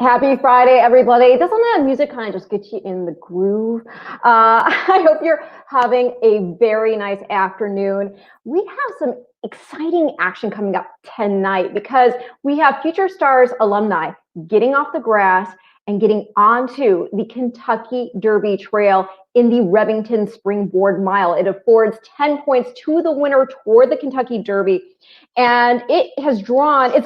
Happy Friday, everybody. Doesn't that music kind of just get you in the groove? I hope you're having a very nice afternoon. We have some exciting action coming up tonight because we have Future Stars alumni getting off the grass and getting onto the Kentucky Derby Trail in the Remington Springboard Mile. It affords 10 points to the winner toward the Kentucky Derby. And it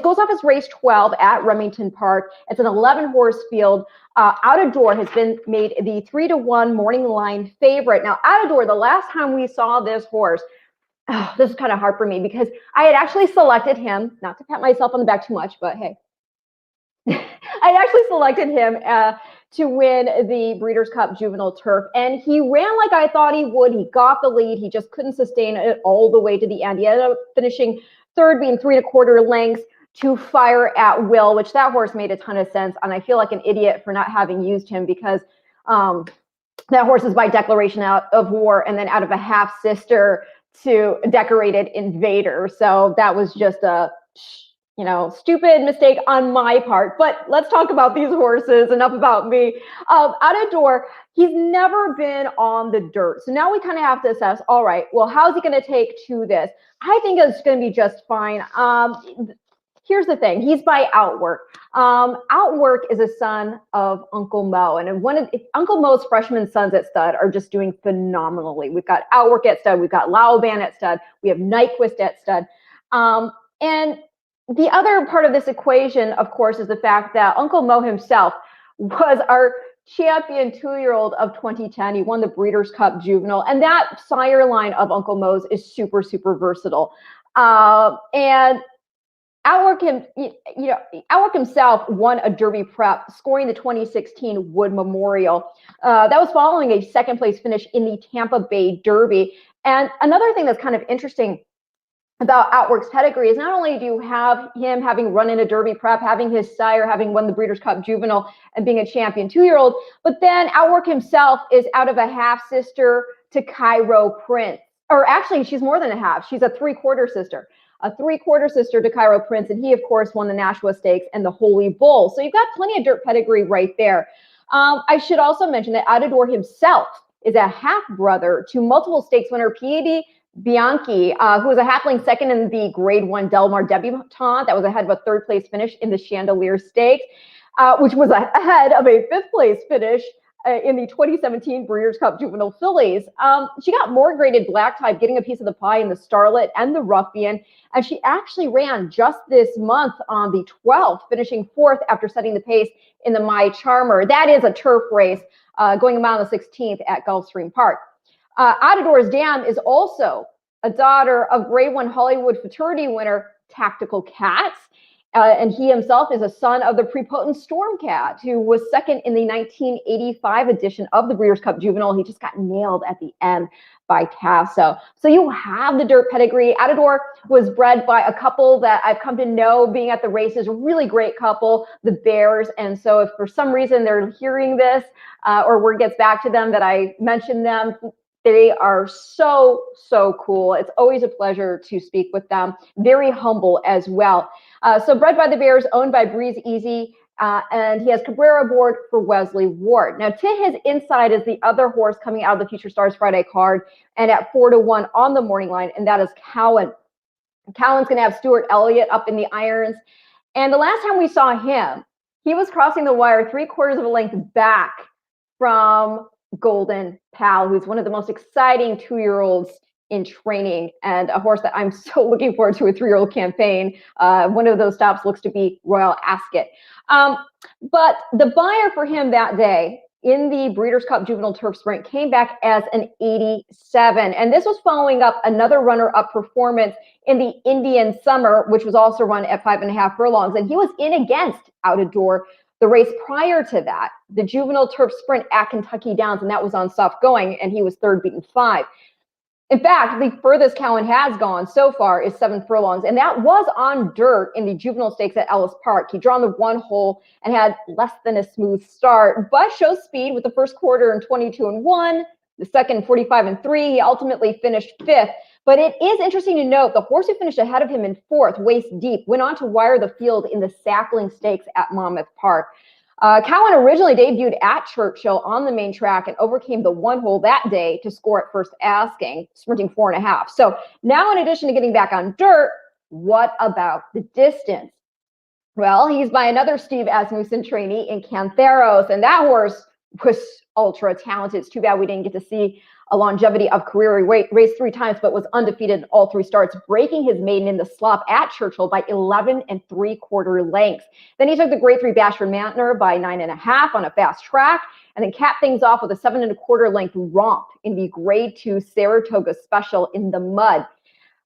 goes off as race 12 at Remington Park. It's an 11 horse field. Out of Door has been made the 3-1 morning line favorite. Now, Out of Door, the last time we saw this horse, this is kind of hard for me because I had actually selected him, not to pat myself on the back too much, but hey, I actually selected him to win the Breeders' Cup Juvenile Turf, and he ran like I thought he would. He got the lead. He just couldn't sustain it all the way to the end. He ended up finishing third, being 3 1/4 lengths to Fire at Will, which that horse made a ton of sense, and I feel like an idiot for not having used him because that horse is by declaration out of war and then out of a half-sister to decorated invader. So that was just a stupid mistake on my part. But let's talk about these horses. Enough about me. Out of Door, he's never been on the dirt. So now we kind of have to assess, all right, well, how's he going to take to this? I think it's going to be just fine. Here's the thing. He's by Outwork. Outwork is a son of Uncle Mo. And Uncle Mo's freshman sons at stud are just doing phenomenally. We've got Outwork at stud. We've got Laoban at stud. We have Nyquist at stud. And the other part of this equation, of course, is the fact that Uncle Mo himself was our champion 2-year-old of 2010. He won the Breeders' Cup Juvenile, and that sire line of Uncle Mo's is super, super versatile. And Outwork himself won a Derby prep, scoring the 2016 Wood Memorial. That was following a second-place finish in the Tampa Bay Derby. And another thing that's kind of interesting about Outwork's pedigree is not only do you have him having run in a Derby prep, having his sire having won the Breeders' Cup Juvenile and being a champion 2-year-old, but then Outwork himself is out of a half-sister to Cairo Prince. Or actually, she's more than a half. She's a 3/4 sister. A 3/4 sister to Cairo Prince, and he, of course, won the Nashua Stakes and the Holy Bull. So you've got plenty of dirt pedigree right there. I should also mention that Out of Door himself is a half-brother to multiple stakes winner Piedi Bianchi, who was a halfling second in the Grade 1 Del Mar Debutante. That was ahead of a third-place finish in the Chandelier Stakes, which was ahead of a fifth-place finish in the 2017 Breeders' Cup Juvenile Fillies. She got more graded black type, getting a piece of the pie in the Starlet and the Ruffian, and she actually ran just this month on the 12th, finishing 4th after setting the pace in the My Charmer. That is a turf race going on the 16th at Gulfstream Park. Out of Door's dam is also a daughter of Grade 1 Hollywood fraternity winner Tactical Cats. And he himself is a son of the prepotent Stormcat, who was second in the 1985 edition of the Breeders' Cup Juvenile. He just got nailed at the end by Tasso. So you have the dirt pedigree. Out of Door was bred by a couple that I've come to know being at the races, a really great couple, the Bears. And so if for some reason they're hearing this or word gets back to them that I mentioned them, they are so, so cool. It's always a pleasure to speak with them. Very humble as well. So bred by the Bears, owned by Breeze Easy, and he has Cabrera aboard for Wesley Ward. Now, to his inside is the other horse coming out of the Future Stars Friday card, and at 4-1 on the morning line, and that is Cowan. Cowan's going to have Stuart Elliott up in the irons. And the last time we saw him, he was crossing the wire 3/4 of a length back from Golden Pal, who's one of the most exciting 2-year-olds in training, and a horse that I'm so looking forward to a 3-year-old campaign. One of those stops looks to be Royal Ascot. But the buyer for him that day in the Breeders' Cup Juvenile Turf Sprint came back as an 87. And this was following up another runner-up performance in the Indian Summer, which was also run at 5.5 furlongs. And he was in against Out of Door the race prior to that, the Juvenile Turf Sprint at Kentucky Downs, and that was on soft going, and he was third, beaten 5. In fact, the furthest Cowan has gone so far is 7 furlongs, and that was on dirt in the Juvenile Stakes at Ellis Park. He drew on the 1 hole and had less than a smooth start, but shows speed with the first quarter in 22-1, the second 45-3. He ultimately finished 5th. But it is interesting to note the horse who finished ahead of him in 4th, waist deep, went on to wire the field in the Sapling Stakes at Monmouth Park. Cowan originally debuted at Churchill on the main track and overcame the 1 hole that day to score at first asking, sprinting 4.5. So now, in addition to getting back on dirt, what about the distance? Well, he's by another Steve Asmussen trainee in Carruthers, and that horse was ultra talented. It's too bad we didn't get to see a longevity of career. He raced 3 times, but was undefeated in all 3 starts, breaking his maiden in the slop at Churchill by 11 3/4 lengths. Then he took the Grade 3 Bashford Manor by 9.5 on a fast track, and then capped things off with a 7 1/4 length romp in the Grade 2 Saratoga Special in the mud.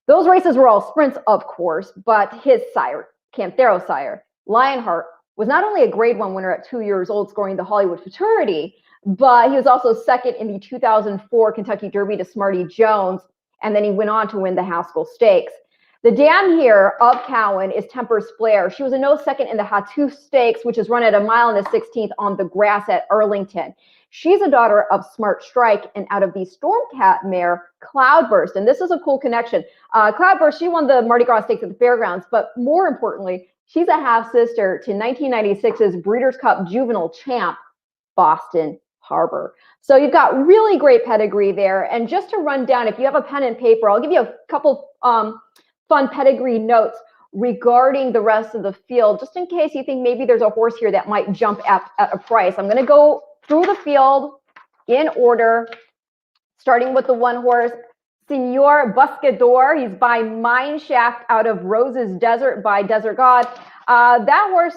Those races were all sprints, of course, but his sire, Carruthers' sire, Lionheart, was not only a Grade 1 winner at 2 years old, scoring the Hollywood Futurity, but he was also second in the 2004 Kentucky Derby to Smarty Jones, and then he went on to win the Haskell Stakes. The dam here of Cowan is Tempest Flare. She was a no second in the Hatu Stakes, which is run at 1 mile and 1/16 on the grass at Arlington. She's a daughter of Smart Strike and out of the Stormcat mare, Cloudburst. And this is a cool connection. Cloudburst, she won the Mardi Gras Stakes at the fairgrounds, but more importantly, she's a half-sister to 1996's Breeders' Cup Juvenile champ, Boston Harbor. So you've got really great pedigree there. And just to run down, if you have a pen and paper, I'll give you a couple fun pedigree notes regarding the rest of the field, just in case you think maybe there's a horse here that might jump at a price. I'm going to go through the field in order, starting with the 1 horse, Senor Buscador. He's by Mineshaft out of Rose's Desert by Desert God. That horse,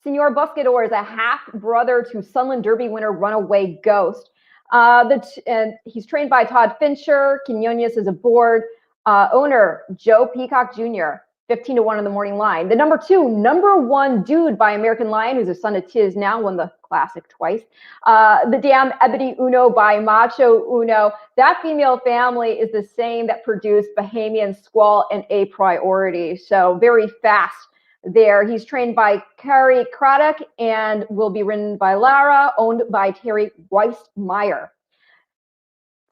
Senor Buscador, is a half-brother to Sunland Derby winner Runaway Ghost. And he's trained by Todd Fincher. Quinones is aboard. Owner, Joe Peacock Jr., 15 to 1 on the morning line. The number 1 Dude by American Lion, who's a son of Tiz now, won the Classic twice. The Dam Ebony Uno by Macho Uno. That female family is the same that produced Bahamian Squall and A Priority. So very fast there. He's trained by Carrie Craddock and will be ridden by Lara, owned by Terry Weissmeyer.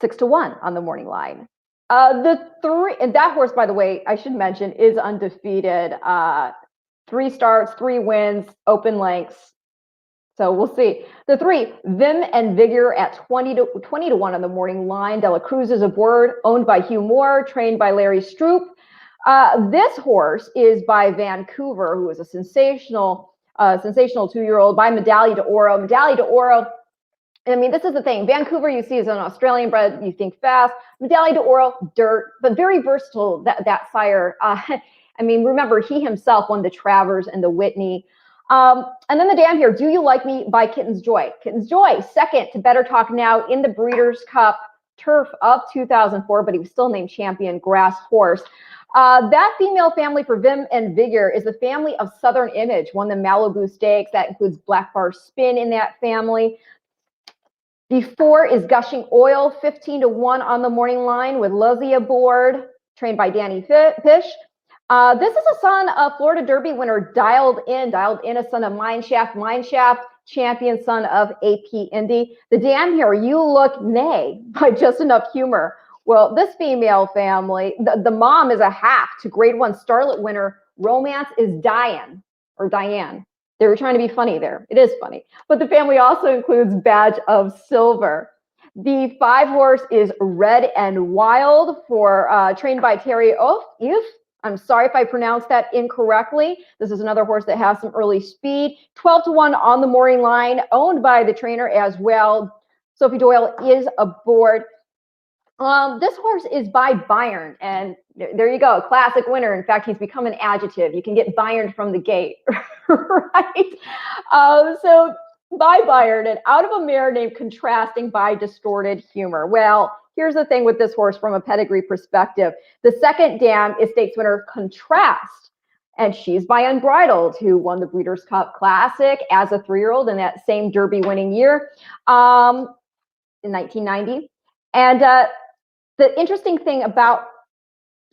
6 to 1 on the morning line. The 3, and that horse, by the way, I should mention, is undefeated. 3 starts, 3 wins, open lengths. So we'll see. The 3, Vim and Vigor at 20 to 1 on the morning line. Dela Cruz is aboard, owned by Hugh Moore, trained by Larry Stroop. This horse is by Vancouver, who is a sensational 2-year-old, by Medaglia d'Oro. Medaglia d'Oro, I mean, this is the thing. Vancouver, you see, is an Australian bred. You think fast. Medaglia d'Oro, dirt, but very versatile, that sire. I mean, remember, he himself won the Travers and the Whitney. And then the dam here, Do You Like Me by Kitten's Joy. Kitten's Joy, second to Better Talk Now in the Breeders' Cup Turf of 2004, but he was still named champion grass horse. That female family for Vim and Vigor is the family of Southern Image, won the Malibu Stakes. That includes Black Bar Spin in that family. The 4 is Gushing Oil, 15 to 1 on the morning line with Lizzie aboard, trained by Danny Fish. This is a son of Florida Derby winner Dialed In, a son of Mineshaft, champion, son of AP Indy. The dam here, You Look Nay by Just Enough Humor. Well, this female family, the mom is a half to Grade 1 Starlet winner Romance is Diane. They were trying to be funny there. It is funny. But the family also includes Badge of Silver. The 5 horse is Red and Wild trained by Terry Oof. I'm sorry if I pronounced that incorrectly. This is another horse that has some early speed. 12 to 1 on the morning line, owned by the trainer as well. Sophie Doyle is aboard. This horse is by Bayern, and there you go, classic winner. In fact, he's become an adjective. You can get Bayern from the gate, right? So by Bayern, and out of a mare named Contrasting by Distorted Humor. Well, here's the thing with this horse from a pedigree perspective. The second dam is stakes winner Contrast, and she's by Unbridled, who won the Breeders' Cup Classic as a 3-year-old in that same Derby winning year in 1990. And the interesting thing about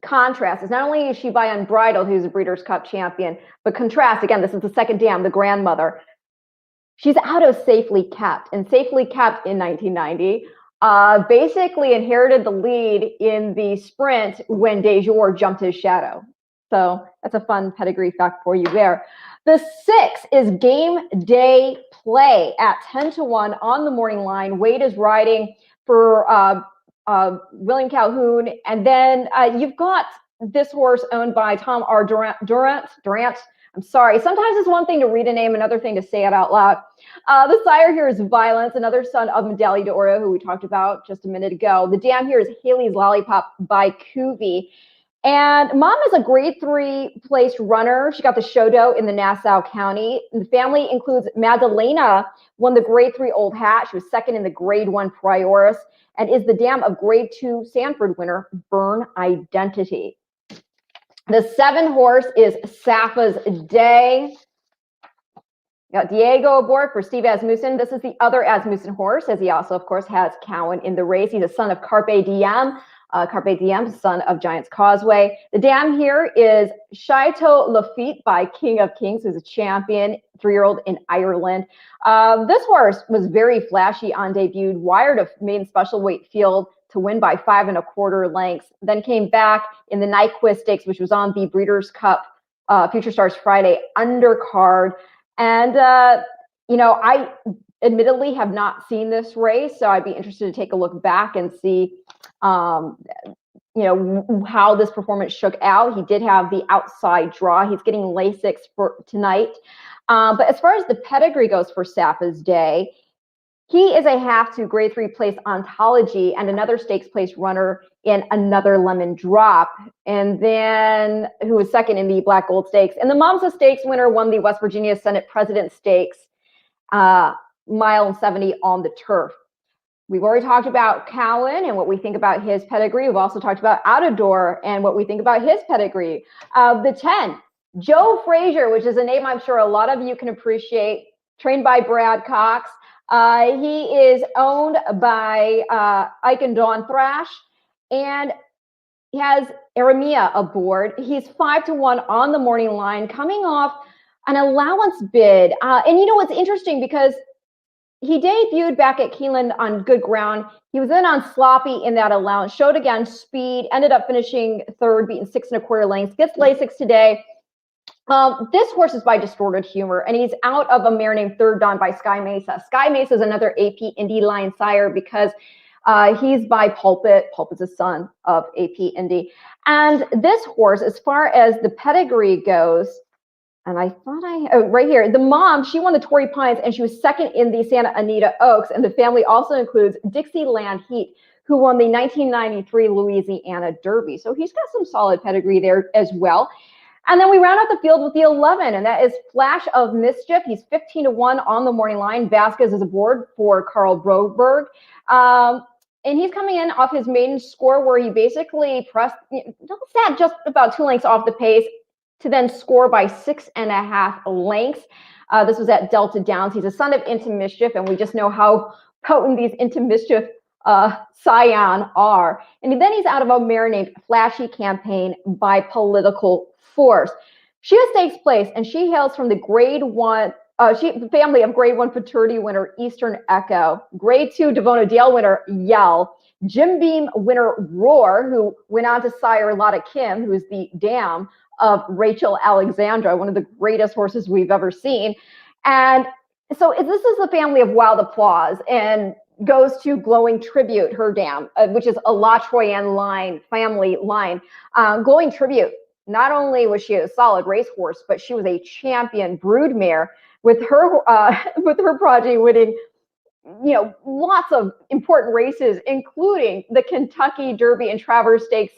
Contrast is not only is she by Unbridled, who's a Breeders' Cup champion, but Contrast, again, this is the second dam, the grandmother. She's out of Safely Kept, and Safely Kept in 1990 basically inherited the lead in the sprint when Dejour jumped his shadow. So that's a fun pedigree fact for you there. The 6 is Game Day Play at 10-1 on the morning line. Wade is riding for William Calhoun. And then you've got this horse owned by Tom R. Durant. I'm sorry. Sometimes it's one thing to read a name, another thing to say it out loud. The sire here is Violence, another son of Medaglia d'Oro, who we talked about just a minute ago. The dam here is Haley's Lollipop by Cuvey. And mom is a grade 3 placed runner. She got the show doe in the Nassau County. And the family includes Madalena, won the grade 3 Old Hat. She was second in the grade 1 Prioris and is the dam of grade 2 Sanford winner, Burn Identity. The 7 horse is Safa's Day. Got Diego aboard for Steve Asmussen. This is the other Asmussen horse, as he also, of course, has Cowan in the race. He's a son of Carpe Diem. Carpe Diem, son of Giants Causeway. The dam here is Chateau Lafitte by King of Kings, who's a champion, 3-year-old in Ireland. This horse was very flashy on debut, wired a maiden special weight field to win by 5 1/4 lengths, then came back in the Nyquist Stakes, which was on the Breeders' Cup Future Stars Friday undercard. And, I admittedly have not seen this race, so I'd be interested to take a look back and see, how this performance shook out. He did have the outside draw. He's getting Lasix for tonight. But as far as the pedigree goes for Safa's Day, he is a half to grade 3 place Ontology and another stakes place runner in Another Lemon Drop. And then who was second in the Black Gold Stakes. And the Momsa Stakes winner won the West Virginia Senate President Stakes, mile and 70 on the turf. We've already talked about Cowan and what we think about his pedigree. We've also talked about Outador and what we think about his pedigree. The 10, Joe Frazier, which is a name I'm sure a lot of you can appreciate, trained by Brad Cox. He is owned by Ike and Dawn Thrash, and he has Aramia aboard. He's 5-1 on the morning line, coming off an allowance bid. And it's interesting because he debuted back at Keeneland on good ground. He was then on sloppy in that allowance, showed again speed, ended up finishing third, beating 6 1/4 lengths, gets Lasix today. This horse is by Distorted Humor, and he's out of a mare named Third Dawn by Sky Mesa. Sky Mesa is another AP Indy line sire because he's by Pulpit. Pulpit's a son of AP Indy. And this horse, as far as the pedigree goes, and I thought right here, the mom, she won the Torrey Pines, and she was second in the Santa Anita Oaks. And the family also includes Dixieland Heat, who won the 1993 Louisiana Derby. So he's got some solid pedigree there as well. And then we round out the field with the 11, and that is Flash of Mischief. He's 15-1 on the morning line. Vasquez is aboard for Carl Broberg. And he's coming in off his maiden score where he basically sat just about 2 lengths off the pace to then score by 6 1/2 lengths. This was at Delta Downs. He's a son of Into Mischief, and we just know how potent these Into Mischief scion are. And then he's out of a mare named Flashy Campaign by Political Force. She has stakes place, and she hails from the grade 1, the family of grade 1 Futurity winner Eastern Echo, grade 2 Devono Dale winner Yell, Jim Beam winner Roar, who went on to sire Lotta Kim, who is the dam of Rachel Alexandra, one of the greatest horses we've ever seen. And so this is the family of Wild Applause, and goes to Glowing Tribute, her dam, which is a La Troyenne family line. Glowing Tribute, not only was she a solid racehorse, but she was a champion broodmare with her progeny winning, lots of important races, including the Kentucky Derby and Travers Stakes,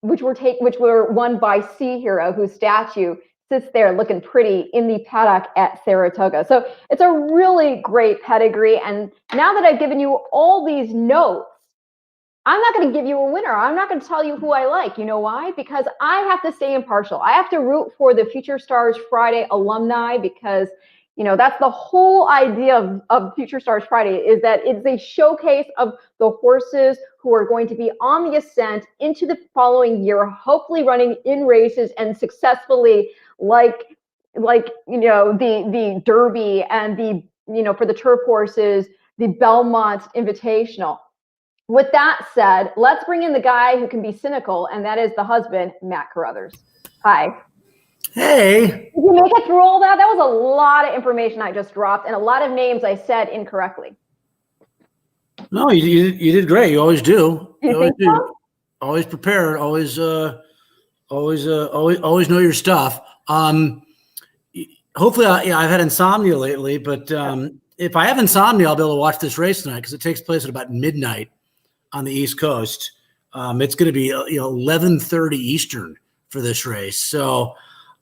which were won by Sea Hero, whose statue sits there looking pretty in the paddock at Saratoga. So it's a really great pedigree. And now that I've given you all these notes, I'm not going to give you a winner. I'm not going to tell you who I like. You know why? Because I have to stay impartial. I have to root for the Future Stars Friday alumni because, that's the whole idea of Future Stars Friday, is that it's a showcase of the horses who are going to be on the ascent into the following year, hopefully running in races and successfully like the Derby and the, for the turf horses, the Belmont Invitational. with that said, let's bring in the guy who can be cynical, and that is the husband, Matt Carruthers. Hi. Hey. Did you make it through all that? That was a lot of information I just dropped, and a lot of names I said incorrectly. No, you did great. You always do. You always do. So? Always prepared. Always know your stuff. Hopefully, I've had insomnia lately, but if I have insomnia, I'll be able to watch this race tonight because it takes place at about midnight on the East Coast. It's going to be 11:30 Eastern for this race. So,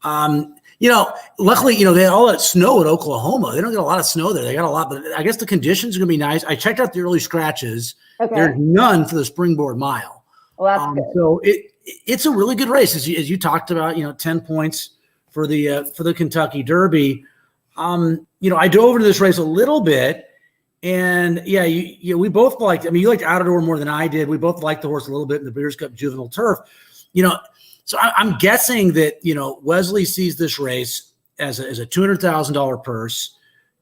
luckily, they had all that snow at Oklahoma. They don't get a lot of snow there. They got a lot, but I guess the conditions are going to be nice. I checked out the early scratches. Okay. There's none for the Springboard Mile. Well, that's good. So it's a really good race, as you talked about. 10 points for the Kentucky Derby. I dove into this race a little bit, and we both liked. I mean, you liked Outdoor more than I did. We both liked the horse a little bit in the Breeders' Cup Juvenile Turf. So I'm guessing that Wesley sees this race as a $200,000 purse,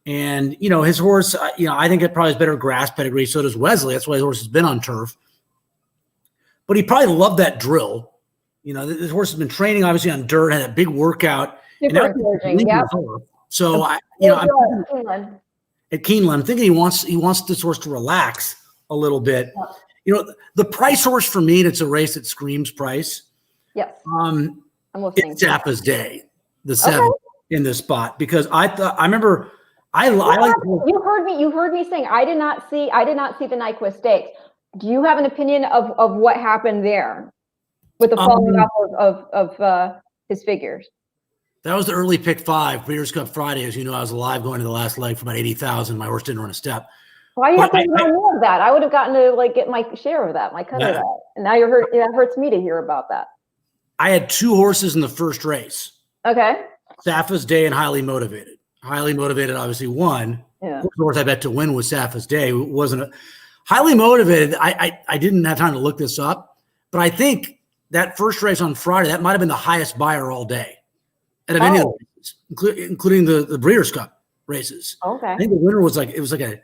and his horse. I think it probably has better grass pedigree. So does Wesley. That's why his horse has been on turf. But he probably loved that drill. This horse has been training obviously on dirt, had a big workout. Super encouraging. Yeah. So at Keeneland, I'm thinking he wants this horse to relax a little bit. Yeah. The price horse for me, it's a race that screams price. Yes. It's Zappa's Day, the 7th in this spot, because I remember you heard me saying I did not see the Nyquist Stakes. Do you have an opinion of what happened there with the falling off of his figures? That was the early pick 5, Breeders' Cup Friday. As you know, I was alive going to the last leg for about 80,000. My horse didn't run a step. Why you have to know more of that? I would have gotten to get my share of that, my cut of that. And now that hurts me to hear about that. I had 2 horses in the first race. Okay. Zappa's Day and Highly Motivated. Highly Motivated obviously won. Yeah. The horse I bet to win was Zappa's Day. It wasn't Highly Motivated. I didn't have time to look this up, but I think that first race on Friday, that might have been the highest buyer all day out of any of the races, including the Breeders' Cup races. Okay. I think the winner was like a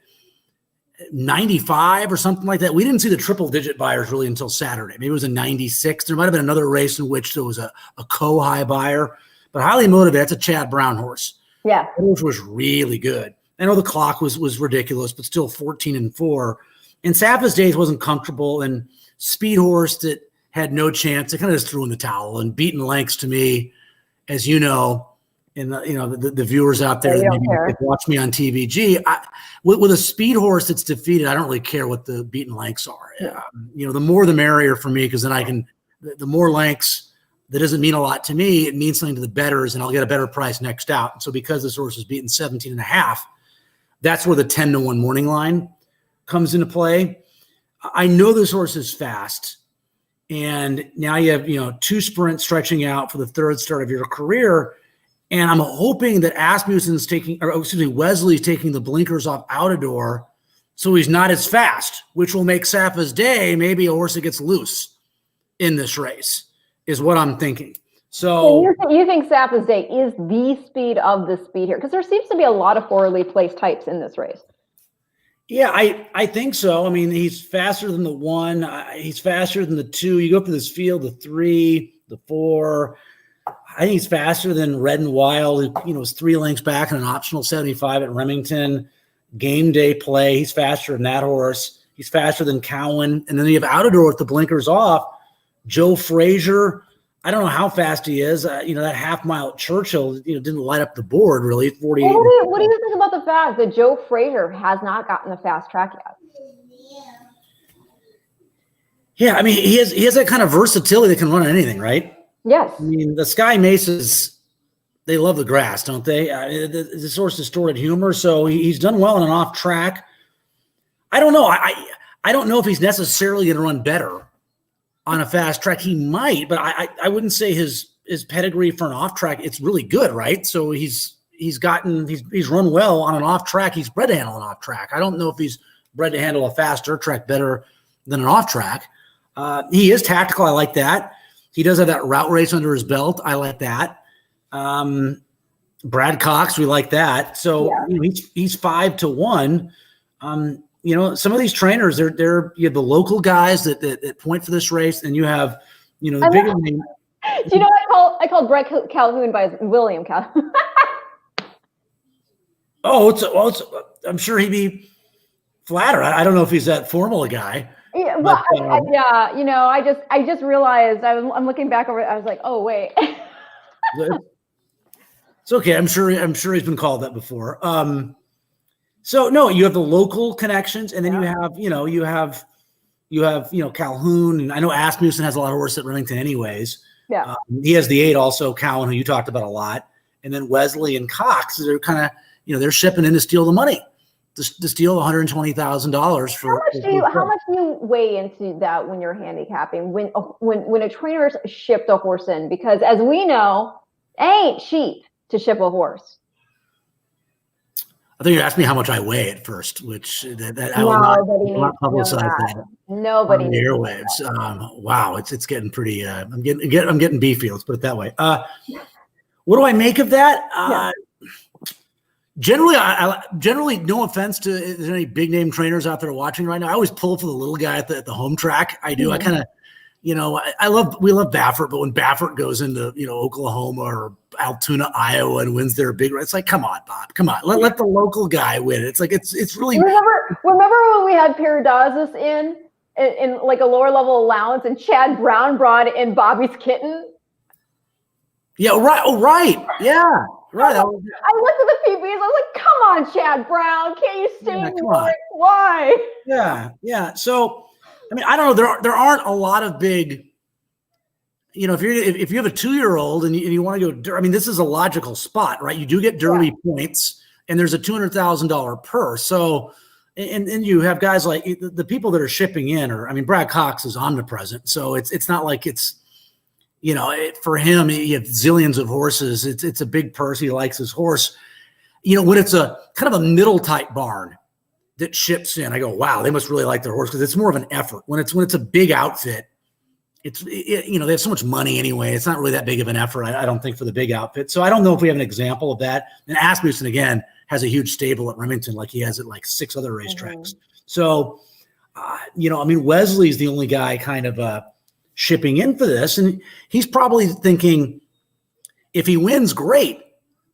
95 or something like that. We didn't see the triple-digit buyers really until Saturday. Maybe it was a 96. There might have been another race in which there was a co-high buyer. But Highly Motivated, that's a Chad Brown horse. Yeah. That horse was really good. I know the clock was ridiculous, but still 14-4. And Zappa's Days wasn't comfortable, and Speed Horse that had no chance. They kind of just threw in the towel. And Beaten Lengths, to me, as you know, and the viewers out there that maybe watch me on TVG, with a speed horse that's defeated, I don't really care what the beaten lengths are. Yeah. The more the merrier for me, because then I can the more lengths. That doesn't mean a lot to me. It means something to the bettors, and I'll get a better price next out. And so because this horse is beaten 17.5, that's where the 10-1 morning line comes into play. I know this horse is fast, and now you have 2 sprints stretching out for the 3rd start of your career. And I'm hoping that Wesley's taking the blinkers off Outador, so he's not as fast, which will make Zappa's Day maybe a horse that gets loose in this race, is what I'm thinking. So you think Zappa's Day is the speed of the speed here? Because there seems to be a lot of poorly placed types in this race. Yeah, I think so. I mean, he's faster than the 1. He's faster than the 2. You go up to this field, the 3, the 4. I think he's faster than Red and Wild, who was 3 lengths back in an optional 75 at Remington. Game day play. He's faster than that horse. He's faster than Cowan. And then you have Outador with the blinkers off. Joe Frazier. I don't know how fast he is. That half mile at Churchill, didn't light up the board really. 48. What do you think about the fact that Joe Frazier has not gotten the fast track yet? Yeah, I mean, he has that kind of versatility that can run on anything, right? Yes. I mean, the Sky Mesas, they love the grass, don't they? This horse is stored at humor, so he's done well on an off track. I don't know. I don't know if he's necessarily going to run better on a fast track. He might, but I wouldn't say his pedigree for an off track. It's really good, right? So he's run well on an off track. He's bred to handle an off track. I don't know if he's bred to handle a fast dirt track better than an off track. He is tactical. I like that. He does have that route race under his belt. I like that. Brad Cox, we like that. So he's 5-1. some of these trainers, you have the local guys that point for this race, and you have, the bigger name. Do you know what I called Brett Calhoun by William Calhoun? I'm sure he'd be flattered. I don't know if he's that formal a guy. Yeah, well, I just realized I'm looking back over it. I was like, oh wait. It's okay. I'm sure he's been called that before. So no, you have the local connections, and then you have Calhoun, and I know Asmussen has a lot of horses at Remington anyways. Yeah. He has the 8 also, Cowan, who you talked about a lot, and then Wesley and Cox. They're kind of they're shipping in to steal the money, to steal $120,000 for. How much do you weigh into that when you're handicapping? When a trainer's shipped a horse in, because as we know, it ain't cheap to ship a horse. I think you asked me how much I weigh at first, which I will not publicize that. Nobody on the airwaves. Wow, it's getting pretty. I'm getting beefy. Let's put it that way. What do I make of that? Generally, no offense to if there's any big name trainers out there watching right now. I always pull for the little guy at the home track. I do. Mm-hmm. I kind of, we love Baffert, but when Baffert goes into Oklahoma or Altoona, Iowa, and wins their big race, it's like, come on, Bob, come on, let the local guy win. It's like it's really. Remember when we had Paradazis in like a lower level allowance, and Chad Brown brought in Bobby's Kitten. Yeah, right. Oh, right. Yeah, right. I looked at the PBs. I was like, come on, Chad Brown, can't you stay more? Why? Yeah. So. I mean, I don't know. There aren't a lot of big, if you have a 2-year-old and you want to go, I mean, this is a logical spot, right? You do get Derby points, and there's a $200,000 purse. So, and you have guys like the people that are shipping in, Brad Cox is omnipresent. So it's not like it's, for him, you have zillions of horses. It's a big purse. He likes his horse. When it's a kind of a middle type barn that ships in, I go, wow, they must really like their horse, because it's more of an effort. When it's a big outfit, they have so much money anyway. It's not really that big of an effort, I don't think, for the big outfit. So I don't know if we have an example of that. And Asmussen, again, has a huge stable at Remington, like he has at like 6 other racetracks. Mm-hmm. So, Wesley's the only guy kind of shipping in for this, and he's probably thinking, if he wins, great.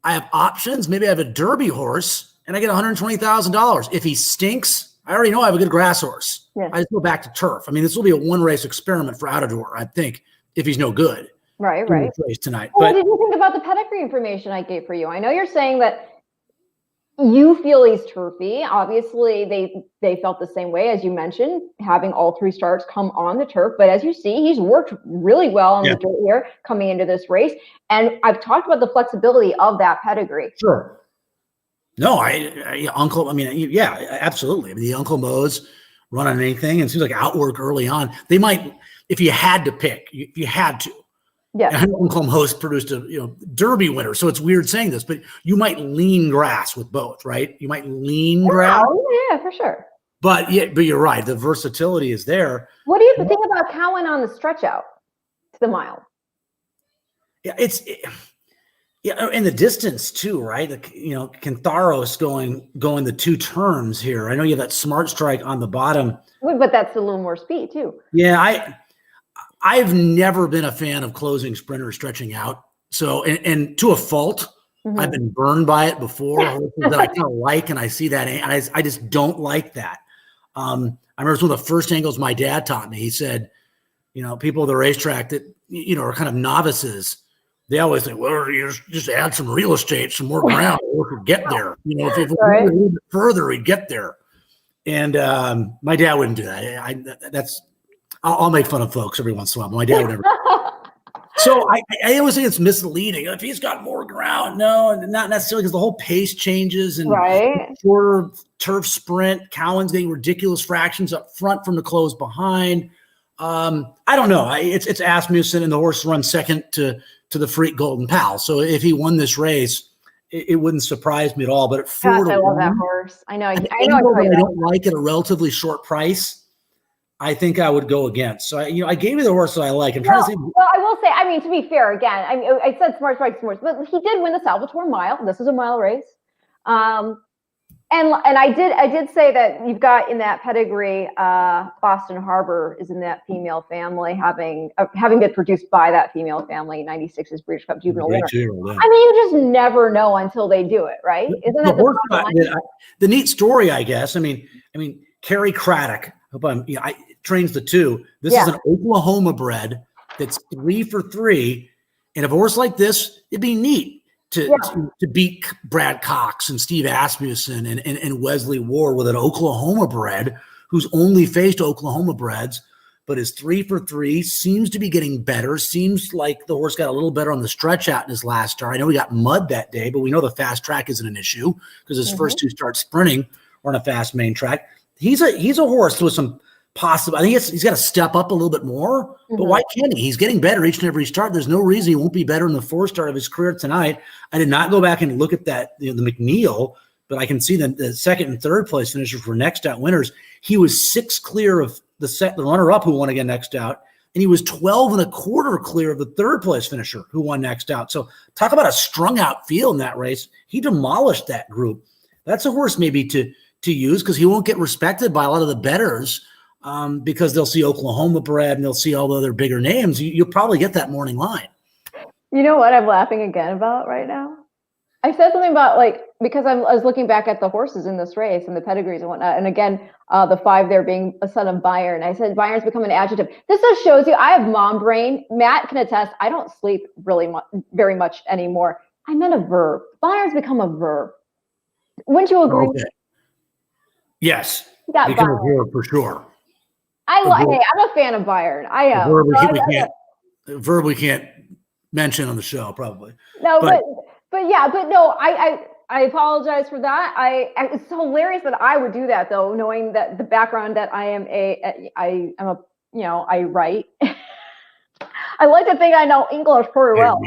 I have options. Maybe I have a Derby horse, and I get $120,000. If he stinks, I already know I have a good grass horse. Yeah. I just go back to turf. This will be a 1-race experiment for Outador, I think, if he's no good. Right. Race tonight. Well, what did you think about the pedigree information I gave for you? I know you're saying that you feel he's turfy. Obviously, they felt the same way, as you mentioned, having all 3 starts come on the turf. But as you see, he's worked really well on the dirt here coming into this race. And I've talked about the flexibility of that pedigree. Sure. No, absolutely. The Uncle Mo's run on anything, and it seems like outwork early on. They might, if you had to pick, if you had to. Yeah. Uncle Mo's produced a Derby winner, so it's weird saying this, but you might lean grass with both, right? You might lean grass. Yeah, for sure. But you're right. The versatility is there. What do you think about Cowan on the stretch out to the mile? Yeah, in the distance too, right? Cantharos going the 2 turns here. I know you have that smart strike on the bottom, but that's a little more speed too. Yeah, I've never been a fan of closing sprinters stretching out. So, and to a fault, mm-hmm. I've been burned by it before. That I kind of like, and I see that, and I just don't like that. I remember it's one of the first angles my dad taught me. He said, people at the racetrack that are kind of novices, they always think, well, you just add some real estate, some more ground, we could get there. If we went a little bit further, we'd get there. And my dad wouldn't do that. I'll make fun of folks every once in a while. My dad would never. So I always think it's misleading. If he's got more ground, no, not necessarily, because the whole pace changes and shorter turf sprint. Cowan's getting ridiculous fractions up front from the close behind. I don't know. It's Asmussen, and the horse runs second to the Freak Golden Pal. So if he won this race, it wouldn't surprise me at all. But at 4 to 1, I love that horse. I know. I don't like at a relatively short price. I think I would go against. So I gave you the horse that I like. I'm trying to say. Well, I will say, to be fair, again, I said smart strike, but he did win the Salvatore Mile. This is a mile race. And I did say that you've got in that pedigree, Boston Harbor is in that female family, having been produced by that female family, 96's British Cup Juvenile winner. Yeah. I mean, you just never know until they do it, right? Isn't that the neat story? I guess. I mean, Carrie Craddock. Trains the 2. This is an Oklahoma bred that's 3 for 3, and a horse like this, it'd be neat to beat Brad Cox and Steve Asmussen and Wesley Ward with an Oklahoma bred who's only faced Oklahoma breds, but is 3 for 3, seems to be getting better. Seems like the horse got a little better on the stretch out in his last start. I know he got mud that day, but we know the fast track isn't an issue because his first 2 starts sprinting or on a fast main track. He's a horse with some possible. I think he's got to step up a little bit more, but why can't he? He's getting better each and every start. There's no reason he won't be better in the 4th start of his career tonight. I did not go back and look at that, the McNeil, but I can see the 2nd and 3rd place finishers for next out winners. He was 6 clear of the runner-up who won again next out, and he was 12 and a quarter clear of the 3rd place finisher who won next out. So talk about a strung out field in that race. He demolished that group. That's a horse maybe to use because he won't get respected by a lot of the bettors. Because they'll see Oklahoma bred and they'll see all the other bigger names. You'll probably get that morning line. You know what I'm laughing again about right now? I said something about because I was looking back at the horses in this race and the pedigrees and whatnot. And again, the 5 there being a son of Byron. I said, Byron's become an adjective. This just shows you I have mom brain. Matt can attest. I don't sleep very much anymore. I meant a verb. Byron's become a verb. Wouldn't you agree? Okay. Yes. Become a verb for sure. Hey, I'm a fan of Byron. I am. A verb we can't mention on the show, probably. No, but no, I apologize for that. It's hilarious that I would do that though, knowing that the background that I am I write. I like to think I know English pretty well.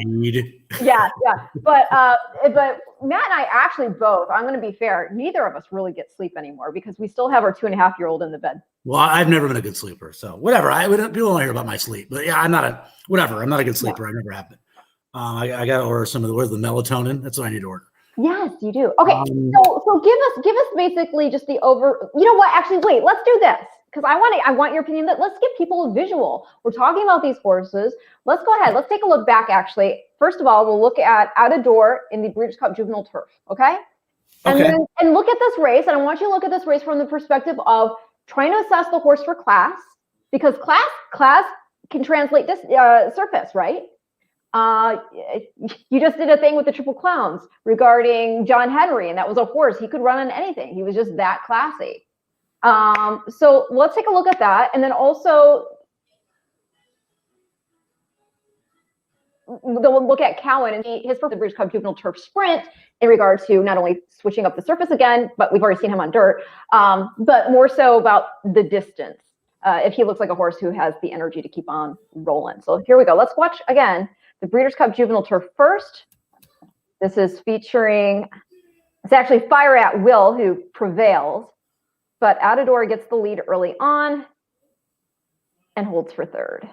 Yeah. But Matt and I actually both, I'm going to be fair, neither of us really get sleep anymore because we still have our 2.5-year-old in the bed. Well, I've never been a good sleeper, so whatever. People don't hear about my sleep, but yeah, I'm not a good sleeper. I never have been. I got to order some of the melatonin. That's what I need to order. Yes, you do. Okay, so give us basically just the over. You know what? Actually, wait. Let's do this because I want your opinion. Let's give people a visual. We're talking about these horses. Let's go ahead. Let's take a look back. Actually, first of all, we'll look at Out of Door in the Breeders' Cup Juvenile Turf. Okay, and then look at this race. And I want you to look at this race from the perspective of trying to assess the horse for class, because class can translate this surface, right? You just did a thing with the Triple Clowns regarding John Henry, and that was a horse. He could run on anything. He was just that classy. So let's take a look at that. And then also we'll look at Cowan and his first British Cup Juvenile Turf Sprint in regard to not only switching up the surface again, but we've already seen him on dirt, but more so about the distance. If he looks like a horse who has the energy to keep on rolling. So here we go. Let's watch again the Breeders' Cup Juvenile Turf first. This is featuring, it's actually Fire at Will who prevails, but Out of Door gets the lead early on and holds for 3rd.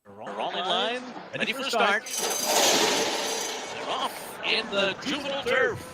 We're all in line, ready for start. They're off in the Juvenile Turf.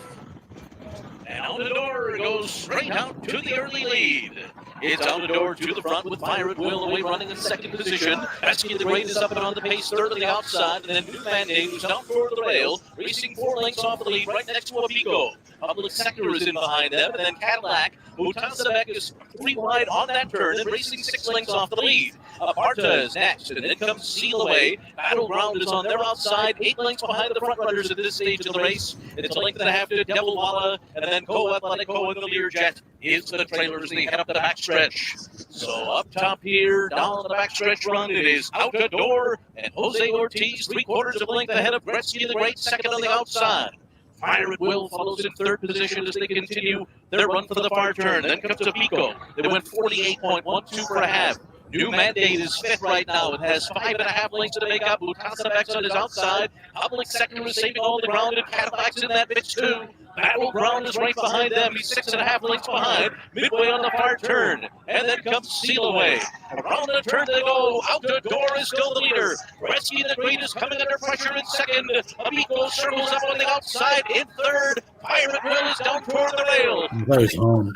And Out of Door goes straight out to the early lead. It's Out of Door to the front with Fire at Will away running in 2nd position. Rescue the Great is up and on the pace, 3rd on the outside. And then New Mandate who's down for the rail, racing 4 lengths off the lead right next to Apico. Public Sector is in behind them. And then Cadillac, who Tassadek is 3 wide on that turn and racing 6 lengths off the lead. Aparta is next, and then comes Seal away. Battleground is on their outside, 8 lengths behind the front runners at this stage of the race. It's a length and a half to Devil Walla, and then Atletico and the Learjet is the trailers, and they head up the backstretch. So up top here, down the backstretch run, it is Out of Door, and Jose Ortiz, 3/4 of a length ahead of Gretzky the Great, 2nd on the outside. Fire at Will follows in 3rd position as they continue their run for the far turn. Then comes Apico. They went 48.12 for a half. New Mandate is 5th right now. It has 5.5 lengths to make up. Lutasabek's on his outside. Public Sector is saving all the ground, and Cadillac's in that mix too. Battleground is right behind them. He's 6.5 lengths behind. Midway on the far turn. And then comes Seal Away. Around the turn they go. Out the door is still the leader. Gretzky the Great is coming under pressure in second. Amico circles up on the outside in third. Pirate Will is down toward the rail. That was home.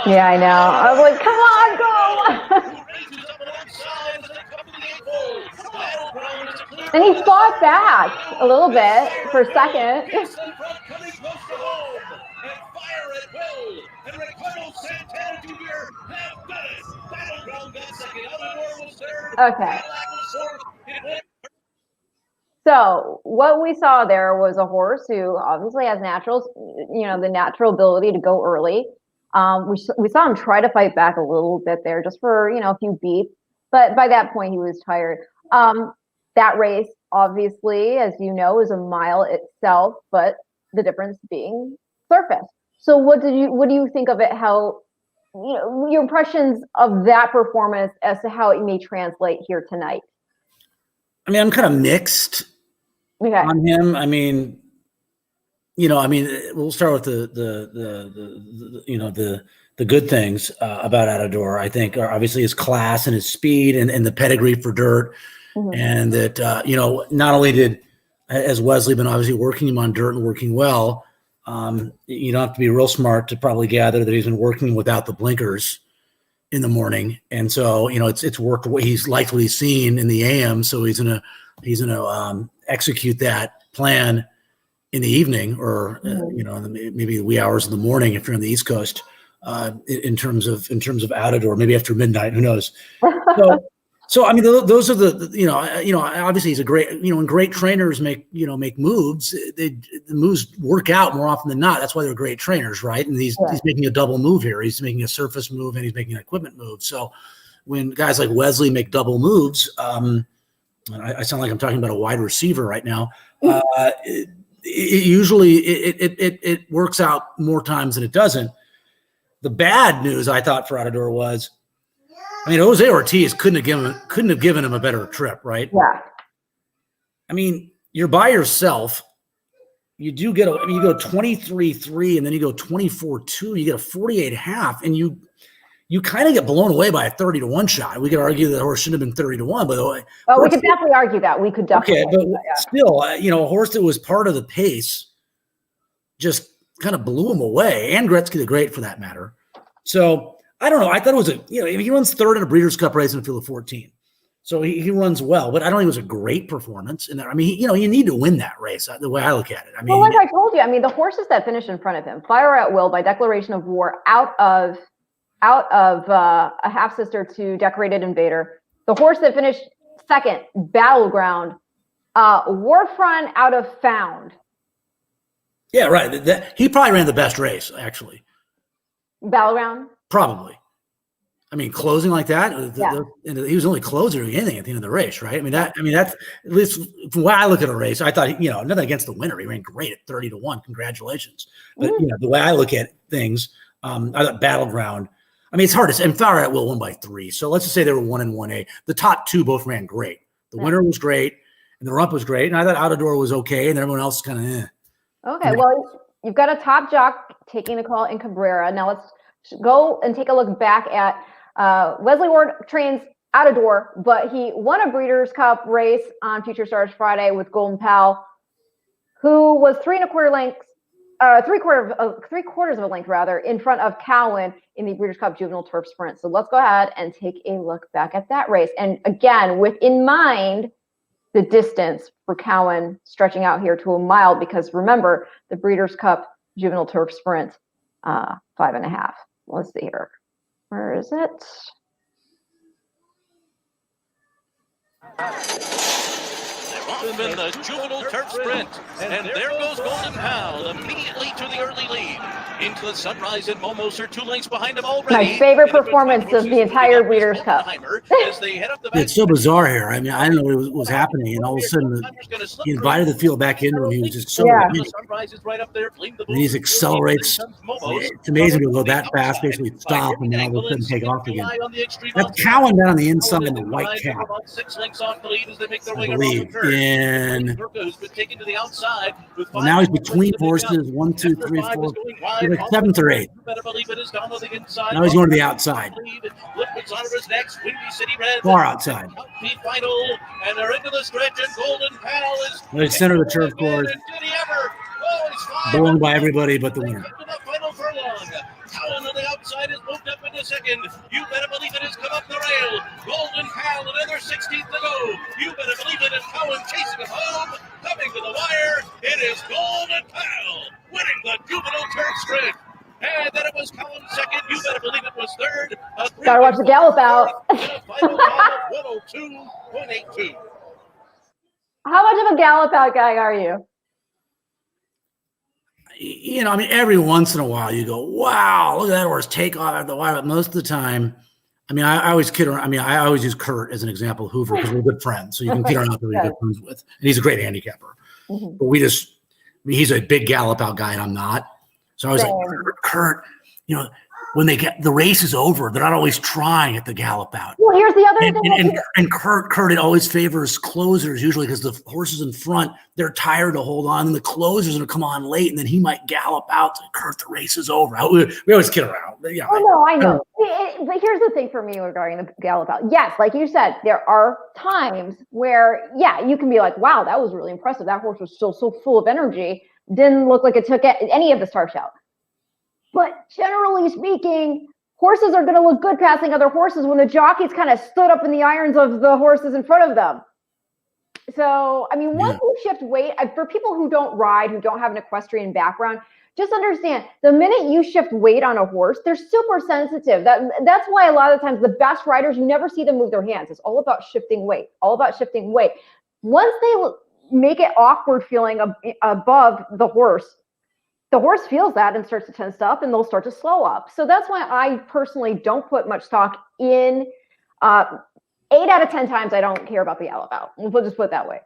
Yeah, I know. I was like, come on, go! And he fought back a little bit for a second. Okay. So what we saw there was a horse who obviously has the natural ability to go early. We saw him try to fight back a little bit there just for, a few beats. But by that point, he was tired. That race, obviously, as you know, is a mile itself, but the difference being surface. So what do you think of it? How, your impressions of that performance as to how it may translate here tonight? I mean, I'm kind of mixed on him. I mean, we'll start with the good things about Atador. I think are obviously his class and his speed and the pedigree for dirt. Mm-hmm. And that, not only has Wesley been obviously working him on dirt and working well, you don't have to be real smart to probably gather that he's been working without the blinkers in the morning. And so, it's worked what he's likely seen in the AM. So he's going to execute that plan in the evening or, maybe the wee hours in the morning if you're on the East Coast, in terms of Atador, maybe after midnight, who knows? So I mean, those are obviously he's a great, when great trainers make moves, the moves work out more often than not. That's why they're great trainers, right? And he's making a double move here. He's making a surface move and he's making an equipment move. So when guys like Wesley make double moves, I sound like I'm talking about a wide receiver right now. It usually works out more times than it doesn't. The bad news I thought for Atador was, Jose Ortiz couldn't have given him a better trip, right? Yeah. I mean, you're by yourself. You do get you go 23.3 and then you go 24.2. You get a 48.5, and you kind of get blown away by a 30-1 shot. We could argue that the horse shouldn't have been 30-1, by the way. Oh, we could definitely argue that. We could definitely. Okay, but still, a horse that was part of the pace just kind of blew him away, and Gretzky the Great for that matter. So I don't know. I thought it was he runs third in a Breeders' Cup race in a field of 14. So he runs well, but I don't think it was a great performance. And you need to win that race, the way I look at it. Well, like I told you, the horses that finished in front of him, Fire at Will by declaration of war out of a half sister to Decorated Invader. The horse that finished second, Battleground, Warfront out of Found. Yeah, right. He probably ran the best race, actually. Battleground? Probably. Closing like that. He was only closer than anything at the end of the race, right? That's at least from what I look at a race. I thought, nothing against the winner. He ran great at 30-1. Congratulations. But the way I look at things, I thought Battleground. It's hard to say. And Fire at Will won by 3. So let's just say they were 1 and 1A. The top two both ran great. The winner was great, and the rump was great. And I thought Atador was okay, and everyone else kind of Okay, well, you've got a top jock taking the call in Cabrera. Now let's go and take a look back at Wesley Ward trains Atador, but he won a Breeders' Cup race on Future Stars Friday with Golden Pal, who was 3.25 three-quarters of a length rather in front of Cowan in the Breeders' Cup Juvenile Turf Sprint. So let's go ahead and take a look back at that race. And again, with in mind the distance for Cowan stretching out here to a mile, because remember the Breeders' Cup Juvenile Turf Sprint, 5.5. Let's see here. Where is it? In the Juvenile Turf Sprint, and there goes Golden Pal immediately to the early lead. Into the Sunrise and Momos are 2 lengths behind him already. My favorite performance of the entire Breeders' Cup. It's so bizarre here. I don't know what was happening, and all of a sudden he invited the field back in, and he was just so winning. And he accelerates. It's amazing to go that fast, basically stop, and then all of a sudden take off again. That's Cowan down on the inside in the white cap, I believe. And Who's been taken to the outside with well, now he's between horses. 1, 2, 3, 4. He's like 7th or 8th. You better believe it is down on the inside. Now he's going to the outside. Liquids on his next. Windy City Red. Far outside. Final, and they're into the stretch, and Golden Pal is in the center of the turf course. Did he ever? Oh, he's Blown by everybody but the winner. To the final furlong. Cowan on the outside has moved up into second. You better believe it has come up the rail. Golden Pal, another 16th to go. You better believe it, and Cowan chasing him home. Coming to the wire, it is Golden Pal winning the Juvenile Turf Sprint. And then it was Cowan second. You better believe it was third. Gotta watch the gallop out. Final time of 102.82. How much of a gallop out guy are you? You know, I mean, every once in a while you go, wow, look at that horse take off at the wire. But most of the time, I mean, I always kid around. I mean, I always use Kurt as an example of Hoover because we're good friends. So you can kid around who you're good friends with. And he's a great handicapper. Mm-hmm. But he's a big gallop out guy and I'm not. So I was like, Kurt, you know, when they get the race is over, they're not always trying at the gallop out. Well, here's the other thing. And Kurt, it always favors closers usually because the horses in front, they're tired to hold on, and the closers are going to come on late, and then he might gallop out. Kurt, the race is over. We always kid around. Yeah. Oh no, I know. But here's the thing for me regarding the gallop out. Yes, like you said, there are times where, yeah, you can be like, wow, that was really impressive. That horse was still so full of energy. Didn't look like it took any of the starch out. But generally speaking, horses are going to look good passing other horses when the jockeys kind of stood up in the irons of the horses in front of them. So, I mean, once you shift weight, for people who don't ride, who don't have an equestrian background, just understand the minute you shift weight on a horse, they're super sensitive. That's why a lot of times the best riders, you never see them move their hands. It's all about shifting weight, Once they make it awkward feeling above the horse feels that and starts to tense up and they'll start to slow up. So that's why I personally don't put much stock in 8 out of 10 times. I don't care about the gallop out. We'll just put it that way.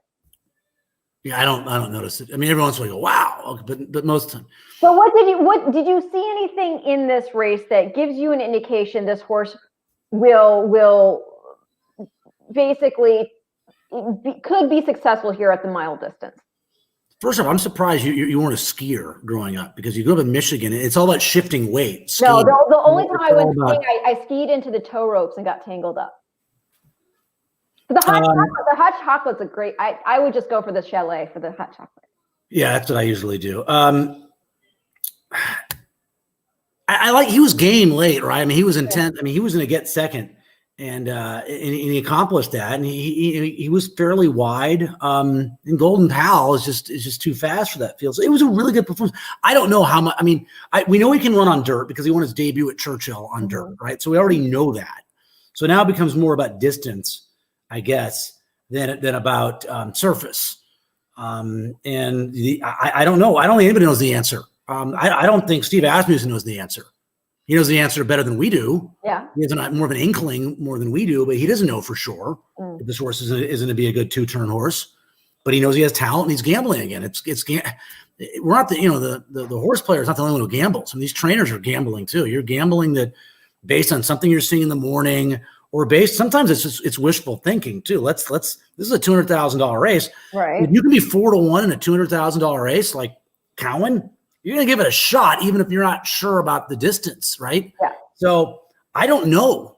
Yeah, I don't notice it. I mean, every once in a while, I go, wow, but most of the time. So what did you see anything in this race that gives you an indication this horse will basically could be successful here at the mile distance? First off, I'm surprised you weren't a skier growing up because you grew up in Michigan. It's all about shifting weight. Skiing. No, the only time I went skiing, I skied into the tow ropes and got tangled up. The hot chocolate's a great. I would just go for the chalet for the hot chocolate. Yeah, that's what I usually do. I like he was game late, right? I mean, he was intent. I mean, he was going to get second, and he accomplished that. And he was fairly wide. And Golden Pal is just too fast for that field. So it was a really good performance. I don't know how much. I mean, we know he can run on dirt because he won his debut at Churchill on dirt, right? So we already know that. So now it becomes more about distance, I guess, than about surface. I don't know. I don't think anybody knows the answer. I don't think Steve Asmussen knows the answer. He knows the answer better than we do. Yeah. He has more of an inkling more than we do, but he doesn't know for sure if this horse isn't going to be a good 2-turn horse. But he knows he has talent and he's gambling again. We're not the horse player is not the only one who gambles. I mean, these trainers are gambling too. You're gambling that based on something you're seeing in the morning or sometimes it's wishful thinking too. This is a $200,000 race. Right. If you can be 4-1 in a $200,000 race like Cowan, you're going to give it a shot, even if you're not sure about the distance, right? Yeah. So I don't know.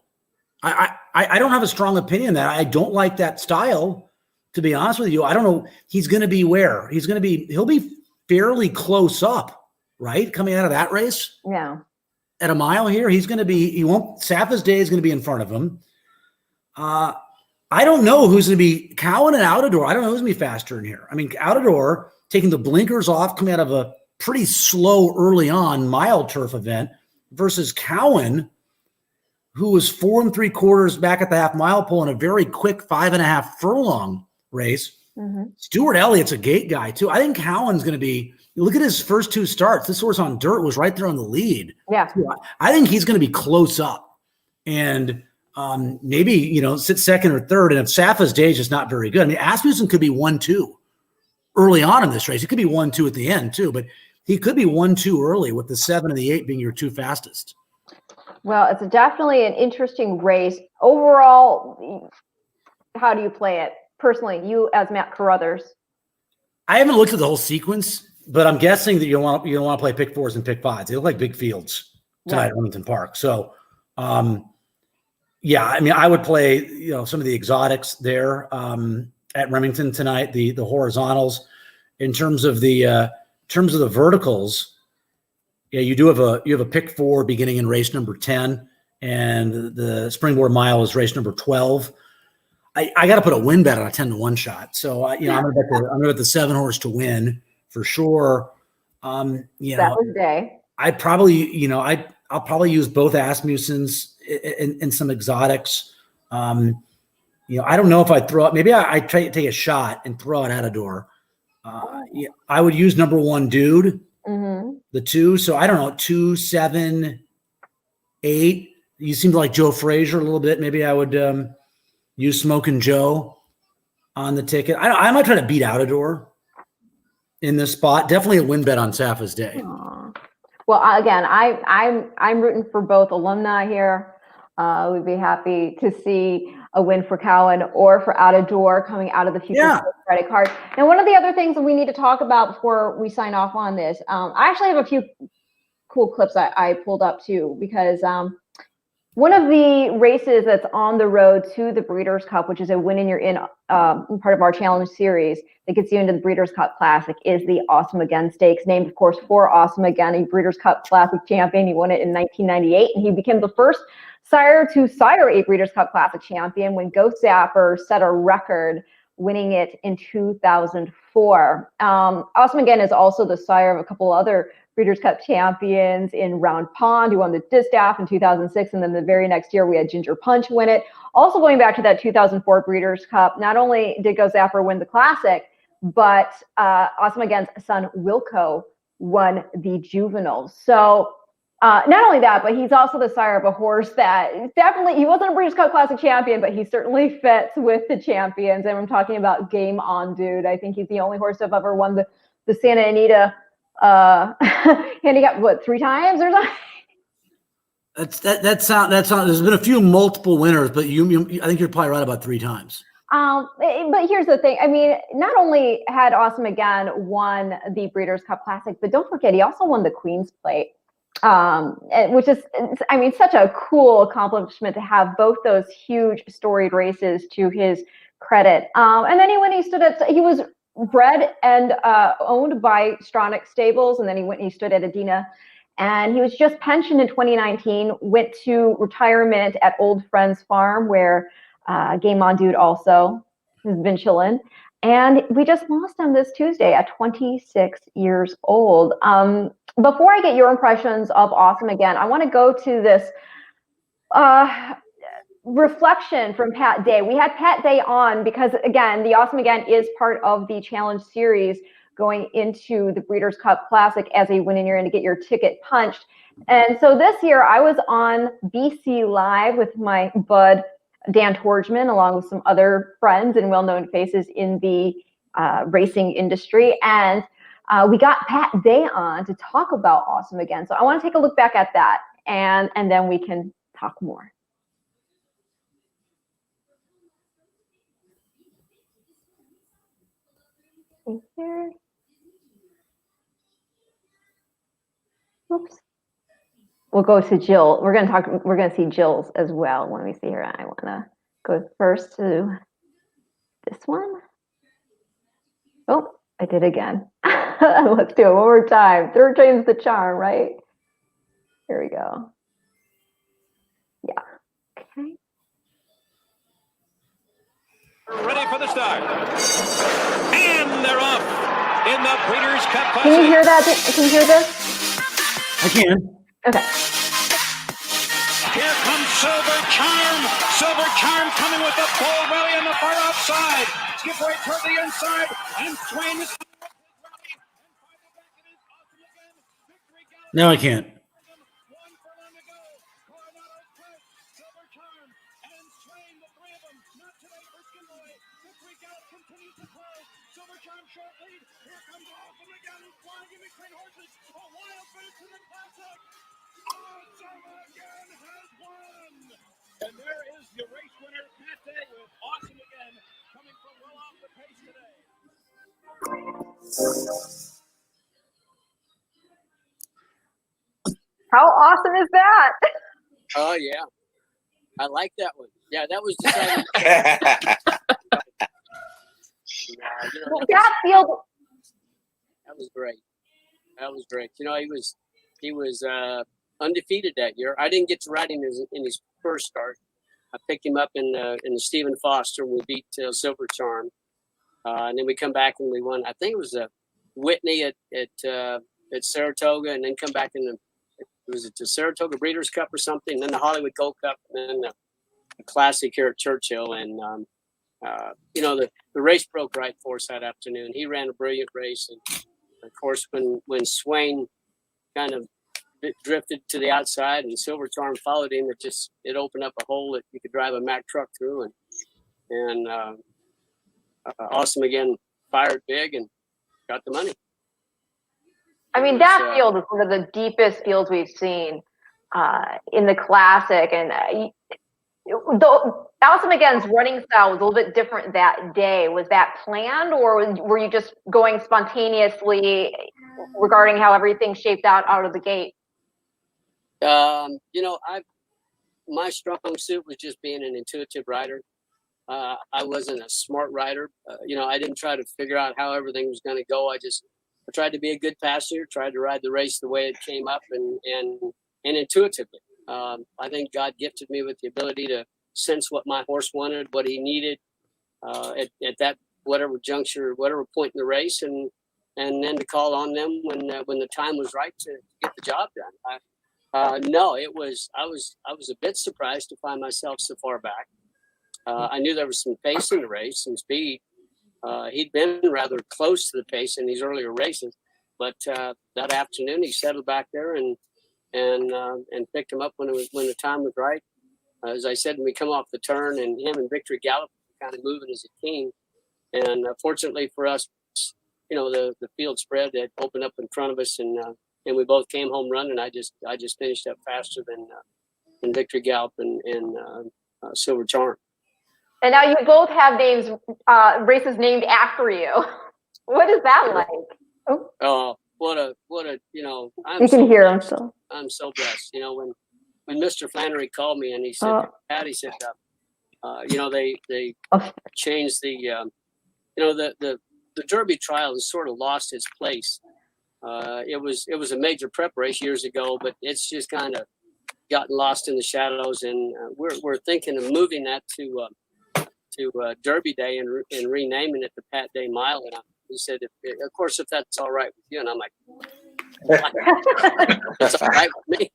I don't have a strong opinion that I don't like that style, to be honest with you. I don't know. He's going to be where? He'll be fairly close up, right? Coming out of that race. Yeah. At a mile here, Safa's Day is going to be in front of him. I don't know who's going to be Cowan and Outador. I don't know who's going to be faster in here. I mean, Outador taking the blinkers off, coming out of a pretty slow early on mile turf event versus Cowan, who was 4 3/4 back at the half mile pole in a very quick 5.5 furlong race. Mm-hmm. Stuart Elliott's a gate guy too. I think Cowan's going to be, look at his first 2 starts. This horse on dirt was right there on the lead. Yeah. I think he's going to be close up and maybe, sit second or third. And if Safa's Day is just not very good, I mean, Asmussen could be 1-2 early on in this race. He could be 1-2 at the end too, but he could be 1-2 early with the 7 and the 8 being your 2 fastest. Well, it's definitely an interesting race. Overall, how do you play it? personally, you as Matt Carruthers? I haven't looked at the whole sequence, but I'm guessing that you want to play pick 4s and pick 5s. They look like big fields tonight at Remington Park. So, yeah, I mean, I would play some of the exotics there at Remington tonight. The horizontals, in terms of the verticals. Yeah, you have a pick 4 beginning in race number 10, and the Springboard Mile is race number 12. I got to put a win bet on a 10-1 shot. So I'm gonna bet the 7-horse to win for sure. That was day. I'd probably I'll probably use both Asmusens and some exotics. I don't know if I'd throw it. Maybe I try to take a shot and throw it at a door. I would use number 1 Dude, the 2. So I don't know, 2, 7, 8. You seem to like Joe Frazier a little bit. Maybe I would use Smokin' Joe on the ticket. I might try to beat out a door in this spot. Definitely a win bet on Safa's day. Aww. Well, again, I'm rooting for both alumni here. We'd be happy to see a win for Cowan or for Out of Door coming out of the future credit card. And one of the other things that we need to talk about before we sign off on this, I actually have a few cool clips I pulled up too, because one of the races that's on the road to the Breeders' Cup, which is a win and you're in part of our challenge series that gets you into the Breeders' Cup Classic, is the Awesome Again Stakes, named, of course, for Awesome Again, a Breeders' Cup Classic champion. He won it in 1998, and he became the first sire to sire a Breeders' Cup Classic champion when Ghost Zapper set a record, winning it in 2004. Awesome Again is also the sire of a couple other Breeders' Cup champions in Round Pond, who won the Distaff in 2006, and then the very next year we had Ginger Punch win it. Also going back to that 2004 Breeders' Cup, not only did Go Zapper win the Classic, but Awesome Again's son Wilco won the Juvenile. So not only that, but he's also the sire of a horse that definitely, he wasn't a Breeders' Cup Classic champion, but he certainly fits with the champions. And I'm talking about Game On Dude. I think he's the only horse to have ever won the Santa Anita handicap 3 times or something. That's there's been a few multiple winners, but I think you're probably right about 3 times. But here's the thing. I mean, not only had Awesome Again won the Breeders' Cup Classic, but don't forget, he also won the Queen's Plate, which is, I mean, such a cool accomplishment to have both those huge storied races to his credit. And then he was bred and owned by Stronach Stables, and then he went and he stood at Adina, and he was just pensioned in 2019, went to retirement at Old Friends Farm, where Game On Dude also has been chilling, and we just lost him this Tuesday at 26 years old. Before I get your impressions of Awesome Again, I want to go to this reflection from Pat Day. We had Pat Day on because, again, the Awesome Again is part of the challenge series going into the Breeders' Cup Classic as a win and you're in to get your ticket punched. And so this year I was on BC Live with my bud Dan Torgman, along with some other friends and well-known faces in the racing industry. And we got Pat Day on to talk about Awesome Again. So I want to take a look back at that, and then we can talk more. Here. Oops. We'll go to Jill. We're going to see Jill's as well. Let me see here. I want to go first to this one. Oh, I did again. Let's do it one more time. Third time's the charm, right? Here we go. Yeah. Okay. Ready for the start. And they're off in the Breeders' Cup Classic. Can you hear that? Can you hear this? I can. Okay. Here comes Silver Charm. Silver Charm coming with the full rally on the far outside. Skip right toward the inside. And Swain is... No, I can't. And there is the race winner, Pat Day, with Awesome Again, coming from How awesome is that? Oh yeah, I like that one. Yeah, that was decided. That field. That was great. That was great. He was undefeated that year. I didn't get to ride him in his first start. I picked him up in the Stephen Foster. We beat Silver Charm, and then we come back and we won. I think it was Whitney at Saratoga, and then come back in the Saratoga Breeders' Cup or something, and then the Hollywood Gold Cup, and then the Classic here at Churchill. And the race broke right for us that afternoon. He ran a brilliant race, and of course when Swain kind of drifted to the outside and Silver Charm followed him, it opened up a hole that you could drive a Mack truck through, and Awesome again fired big and got the money. I mean, that field is one of the deepest fields we've seen in the Classic, and Awesome Again's running style was a little bit different that day. Was that planned, or were you just going spontaneously regarding how everything shaped out of the gate? My strong suit was just being an intuitive rider. I wasn't a smart rider. I didn't try to figure out how everything was going to go. I tried to be a good passenger, tried to ride the race the way it came up and intuitively. I think God gifted me with the ability to sense what my horse wanted, what he needed at that whatever juncture, whatever point in the race, and then to call on them when the time was right to get the job done. I was a bit surprised to find myself so far back. I knew there was some pace in the race, some speed. He'd been rather close to the pace in these earlier races, but that afternoon he settled back there and picked him up when the time was right. As I said, when we come off the turn, and him and Victory Gallop kind of moving as a team, and fortunately for us, the field spread that opened up in front of us, and we both came home running. I just finished up faster than Victory Gallop and Silver Charm. And now you both have races named after you. What is that like? Oh, what a You can hear him still. I'm so blessed. When Mr. Flannery called me and he said, Pat, he said, they changed the Derby trial has sort of lost its place. It was a major prep race years ago, but it's just kind of gotten lost in the shadows, and we're thinking of moving that to Derby Day and renaming it the Pat Day Mile. And he said, of course, if that's all right with you. And I'm like, it's all right with me.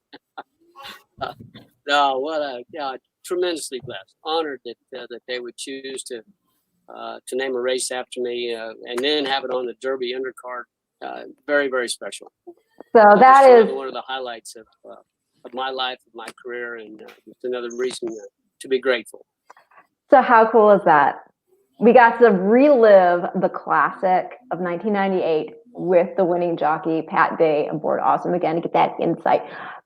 Tremendously blessed, honored that they would choose to name a race after me, and then have it on the Derby undercard. Very, very special. So that is one of the highlights of my life, of my career, and it's another reason to be grateful. So how cool is that? We got to relive the Classic of 1998 with the winning jockey, Pat Day, aboard Awesome Again, to get that insight.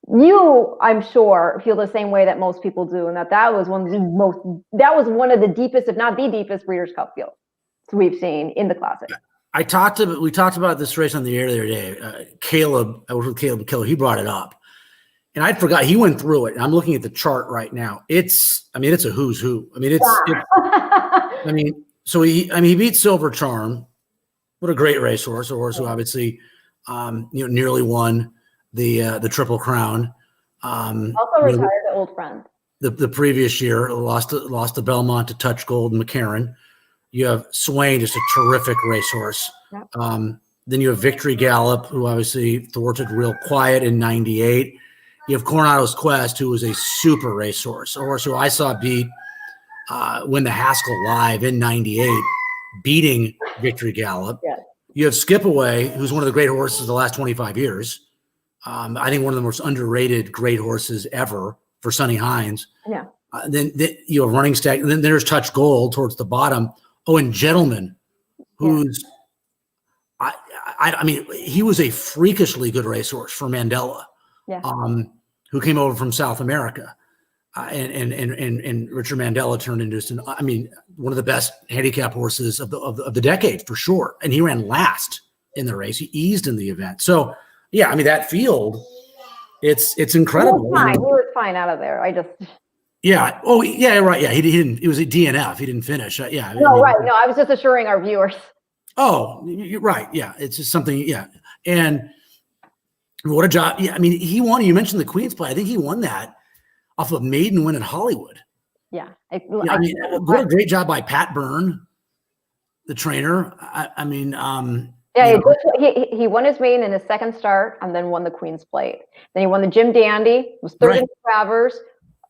You, I'm sure, feel the same way that most people do, and that was one of the deepest, if not the deepest, Breeders' Cup fields we've seen in the Classic. We talked about this race on the air the other day. Caleb, I was with Caleb Killer, he brought it up. And I forgot, he went through it. I'm looking at the chart right now. It's a who's who. He beat Silver Charm. What a great racehorse, a horse who obviously, nearly won the Triple Crown. Also retired an old friend. The previous year, lost to Belmont to Touch Gold and McCarran. You have Swain, just a terrific racehorse. Yep. Then you have Victory Gallop, who obviously thwarted Real Quiet in 98. You have Coronado's Quest, who was a super racehorse, a horse who I saw win the Haskell Live in 98, beating Victory Gallop. Yeah. You have Skip Away, who's one of the great horses of the last 25 years. I think one of the most underrated great horses ever for Sonny Hines. Yeah. Then you have Running Stack, and then there's Touch Gold towards the bottom. Oh, and Gentleman, who's he was a freakishly good racehorse for Mandela. Yeah. Who came over from South America, and Richard Mandela turned into one of the best handicap horses of the decade for sure. And he ran last in the race. He eased in the event. So yeah, I mean that field, it's incredible. He was fine out of there. I just. Yeah. Oh yeah. Right. Yeah. He didn't. It was a DNF. He didn't finish. Yeah. No. Right. No. I was just assuring our viewers. Oh, you're right. Yeah. It's just something. Yeah. And what a job. Yeah. I mean, he won. You mentioned the Queen's Play. I think he won that off of maiden win at Hollywood. Yeah. I mean, what a great job by Pat Byrne, the trainer. I mean, yeah, he won his maiden in his second start and then won the Queen's Plate. Then he won the Jim Dandy, was third in the Travers,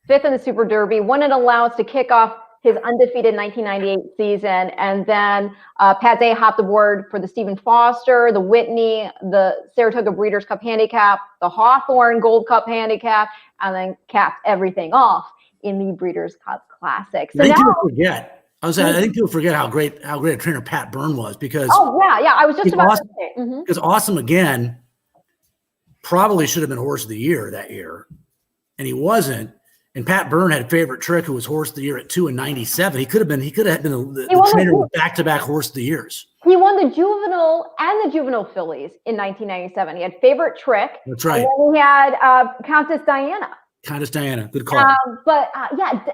fifth in the Super Derby, won an allowance to kick off his undefeated 1998 season. And then Pat Day hopped aboard for the Stephen Foster, the Whitney, the Saratoga Breeders' Cup Handicap, the Hawthorne Gold Cup Handicap, and then capped everything off in the Breeders' Cup Classic. So people forget. I think people forget how great a trainer Pat Byrne was because. Oh yeah, I was just about to say. Because Awesome Again probably should have been Horse of the Year that year, and he wasn't. And Pat Byrne had Favorite Trick, who was Horse of the Year at 2 and 97. He could have been the trainer with back-to-back Horse of the Years. He won the Juvenile and the Juvenile fillies in 1997. He had Favorite Trick. That's right. And then he had Countess Diana. Countess Diana, good call. Yeah,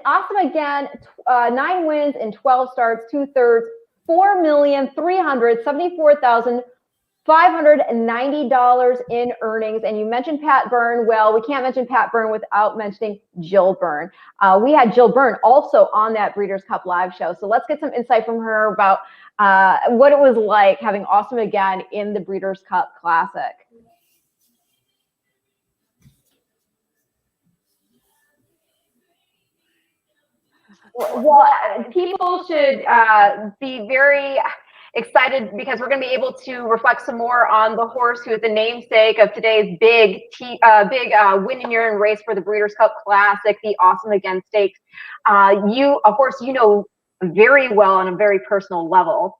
Awesome Again, 9 wins in 12 starts, 2/3, $4,374,590 in earnings. And you mentioned Pat Byrne. Well, we can't mention Pat Byrne without mentioning Jill Byrne. We had Jill Byrne also on that Breeders' Cup live show. So let's get some insight from her about what it was like having Awesome Again in the Breeders' Cup Classic. Well, people should be very excited because we're going to be able to reflect some more on the horse who is the namesake of today's big win and urine race for the Breeders' Cup Classic, the Awesome Again Stakes. A horse you know very well on a very personal level.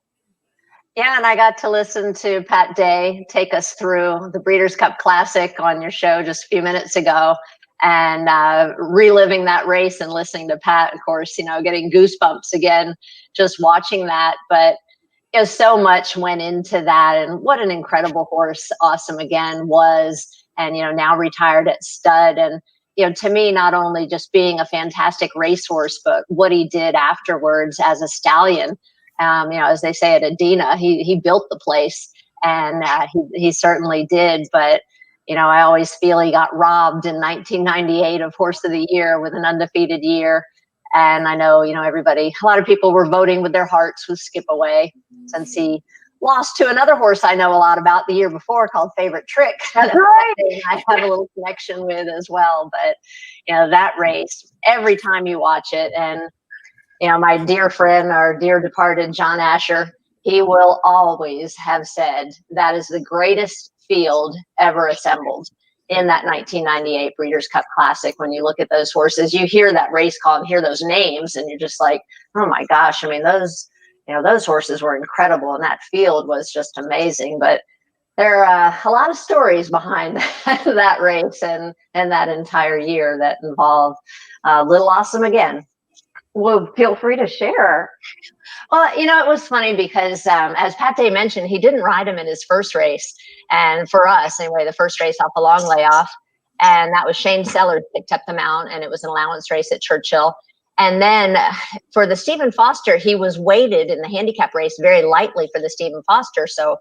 Yeah, and I got to listen to Pat Day take us through the Breeders' Cup Classic on your show just a few minutes ago. And reliving that race and listening to Pat, of course, getting goosebumps again, just watching that. But so much went into that, and what an incredible horse Awesome Again was, and now retired at stud. And to me, not only just being a fantastic racehorse, but what he did afterwards as a stallion. As they say at Adina, he built the place, and he certainly did. But I always feel he got robbed in 1998 of Horse of the Year with an undefeated year. And I know, a lot of people were voting with their hearts with Skip Away, since he lost to another horse I know a lot about the year before called Favorite Trick. That's right. I have a little connection with as well. But, that race, every time you watch it, and, my dear friend, our dear departed John Asher, he will always have said that is the greatest field ever assembled in that 1998 Breeders' Cup Classic. When you look at those horses, you hear that race call and hear those names, and you're just like, oh my gosh. I mean, those horses were incredible, and that field was just amazing. But there are a lot of stories behind that race and that entire year that involved Little Awesome Again. Well, feel free to share. Well, it was funny because as Pat Day mentioned, he didn't ride him in his first race. And for us, anyway, the first race off a long layoff. And that was Shane Sellers picked up the mount, and it was an allowance race at Churchill. And then for the Stephen Foster, he was weighted in the handicap race very lightly for the Stephen Foster. So,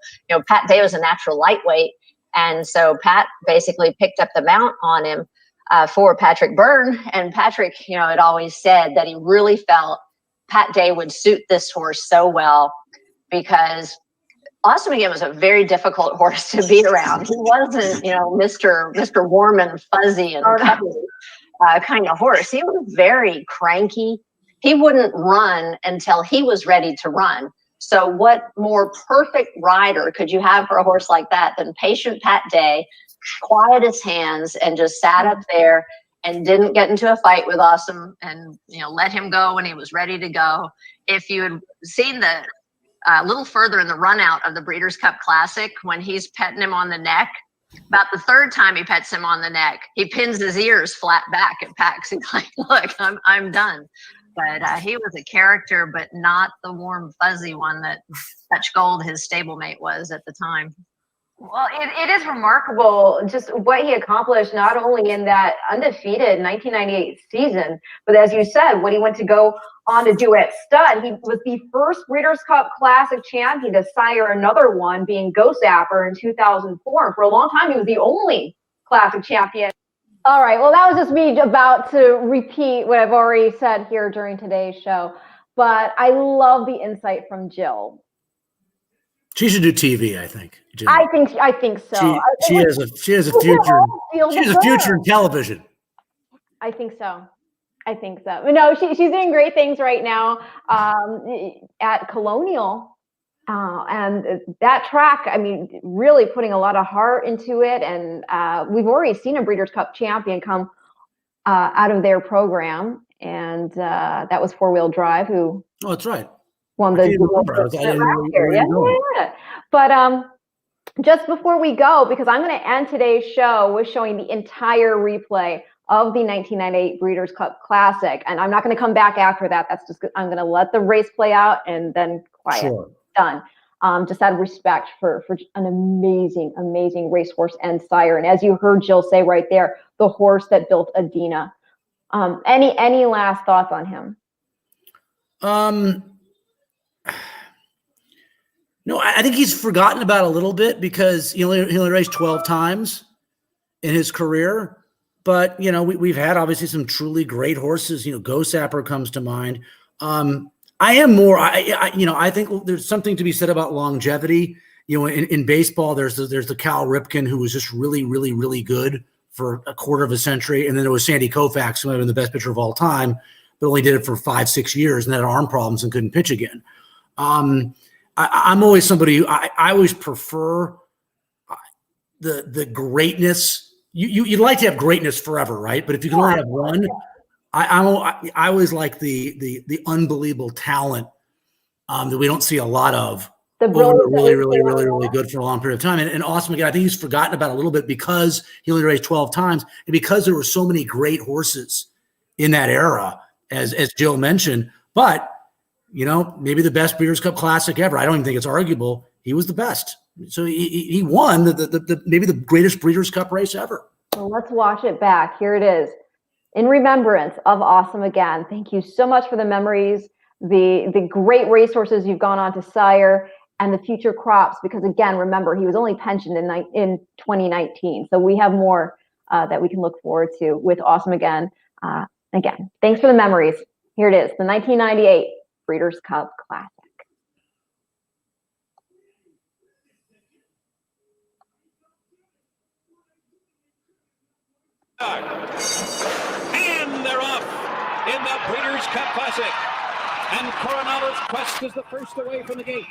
Pat Day was a natural lightweight. And so Pat basically picked up the mount on him for Patrick Byrne. And Patrick, had always said that he really felt Pat Day would suit this horse so well, because Awesome Again was a very difficult horse to be around. He wasn't, Mr. Warm and fuzzy and cuddly kind of horse. He was very cranky. He wouldn't run until he was ready to run. So what more perfect rider could you have for a horse like that than patient Pat Day, quiet his hands, and just sat up there and didn't get into a fight with Awesome, and let him go when he was ready to go. If you had seen the a little further in the run out of the Breeders' Cup Classic, when he's petting him on the neck, about the third time he pets him on the neck, he pins his ears flat back at Pax. He's like, look, I'm done. But he was a character, but not the warm, fuzzy one that Touch Gold, his stablemate, was at the time. Well, it is remarkable just what he accomplished, not only in that undefeated 1998 season, but as you said, when he went to go on to do at stud, he was the first Breeders' Cup Classic champion to sire another one, being Ghost Zapper in 2004. And for a long time, he was the only Classic champion. All right, well, that was just me about to repeat what I've already said here during today's show, but I love the insight from Jill. She should do TV, I think. Jill. I think so. She has a future. She has a future in television. I think so. No, she's doing great things right now at Colonial, and that track. I mean, really putting a lot of heart into it, and we've already seen a Breeders' Cup champion come out of their program, and that was 4 Wheel Drive, who. Oh, that's right. Won the yeah. But just before we go, because I'm going to end today's show with showing the entire replay of the 1998 Breeders' Cup Classic, and I'm not going to come back after that. That's just I'm going to let the race play out and then quiet. Sure. Done. Just out of respect for an amazing racehorse and sire, and as you heard Jill say right there, the horse that built Adina. Any last thoughts on him? No, I think he's forgotten about a little bit because he only raced 12 times in his career. But, we've had obviously some truly great horses. Ghost Zapper comes to mind. I think there's something to be said about longevity. In baseball, there's the Cal Ripken, who was just really, really, really good for a quarter of a century. And then there was Sandy Koufax, who might have been the best pitcher of all time, but only did it for 5-6 years and had arm problems and couldn't pitch again. I'm always somebody who I always prefer the greatness. You'd like to have greatness forever, right? But if you can only have one, I always like the unbelievable talent that we don't see a lot of. Really good for a long period of time. And Awesome again, I think he's forgotten about a little bit because he only raced 12 times and because there were so many great horses in that era, as Jill mentioned. But maybe the best Breeders' Cup Classic ever. I don't even think it's arguable. He was the best. So he won the maybe the greatest Breeders' Cup race ever. Well, let's watch it back. Here it is. In remembrance of Awesome again. Thank you so much for the memories, the great racehorses you've gone on to sire, and the future crops. Because again, remember, he was only pensioned in 2019. So we have more that we can look forward to with Awesome again. Again, thanks for the memories. Here it is, the 1998 Breeders' Cup Classic. And they're off in the Breeders' Cup Classic. And Coronado's Quest is the first away from the gate.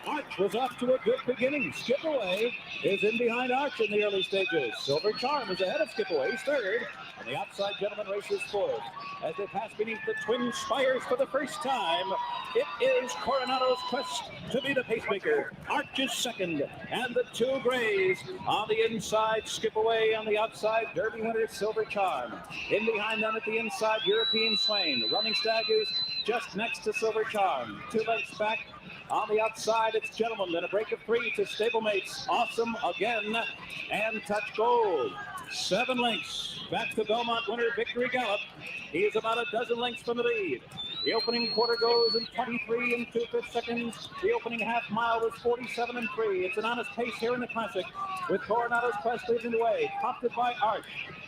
Arch was off to a good beginning. Skip Away is in behind Arch in the early stages. Silver Charm is ahead of Skip Away. He's third. And the outside gentleman races fourth. As they pass beneath the twin spires for the first time, it is Coronado's Quest to be the pacemaker. Arch is second, and the two grays on the inside, Skip Away on the outside, Derby winner Silver Charm. In behind them at the inside, European Swain. Running Stag is just next to Silver Charm. 2 lengths back. On the outside, it's Gentleman. Then a break of 3 to stablemates. Awesome again, and Touch Gold. 7 lengths back to Belmont winner Victory Gallop. He is about a dozen lengths from the lead. The opening quarter goes in 23 2/5 seconds. The opening half mile was 47 3. It's an honest pace here in the Classic with Coronado's Quest leading the way, prompted by Arch.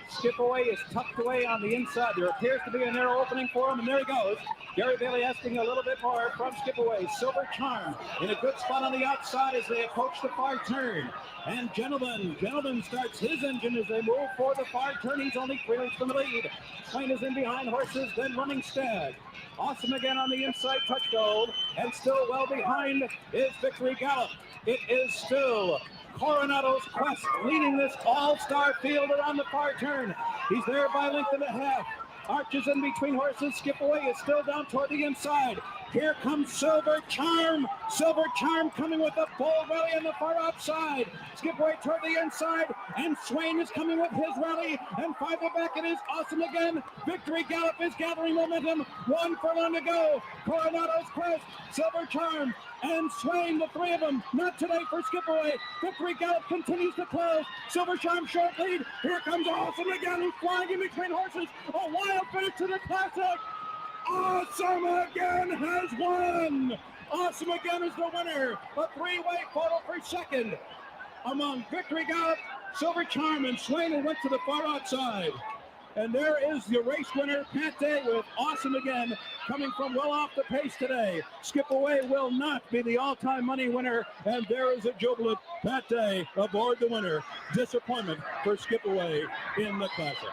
Skip Away is tucked away on the inside. There appears to be a narrow opening for him, and there he goes. Gary Bailey asking a little bit more from Skip Away. Silver Charm in a good spot on the outside as they approach the far turn. And Gentleman starts his engine as they move for the far turn. He's only 3 lengths from the lead. Swain is in behind Horses, then Running Stag. Awesome again on the inside, Touch Gold. And still well behind is Victory Gallop. It is still Coronado's Quest leading this all-star field around the far turn. He's there by a length and a half. Arch is in between Horses. Skip Away is still down toward the inside. Here comes Silver Charm. Silver Charm coming with a full rally on the far outside. Skip away toward the inside, and Swain is coming with his rally, and farther back it is Awesome Again. Victory Gallop is gathering momentum. 1 furlong to go. Coronado's Quest, Silver Charm, and Swain, the three of them. Not today for Skip Away. Victory Gallop continues to close. Silver Charm short lead. Here comes Awesome Again, who's flying in between horses. A wild finish to the Classic. Awesome Again has won! Awesome Again is the winner. A three-way photo for second among Victory Gallop, Silver Charm, and Swain, who went to the far outside. And there is the race winner, Pate, with Awesome Again, coming from well off the pace today. Skip Away will not be the all-time money winner, and there is a jubilant Pate aboard the winner. Disappointment for Skip Away in the Classic.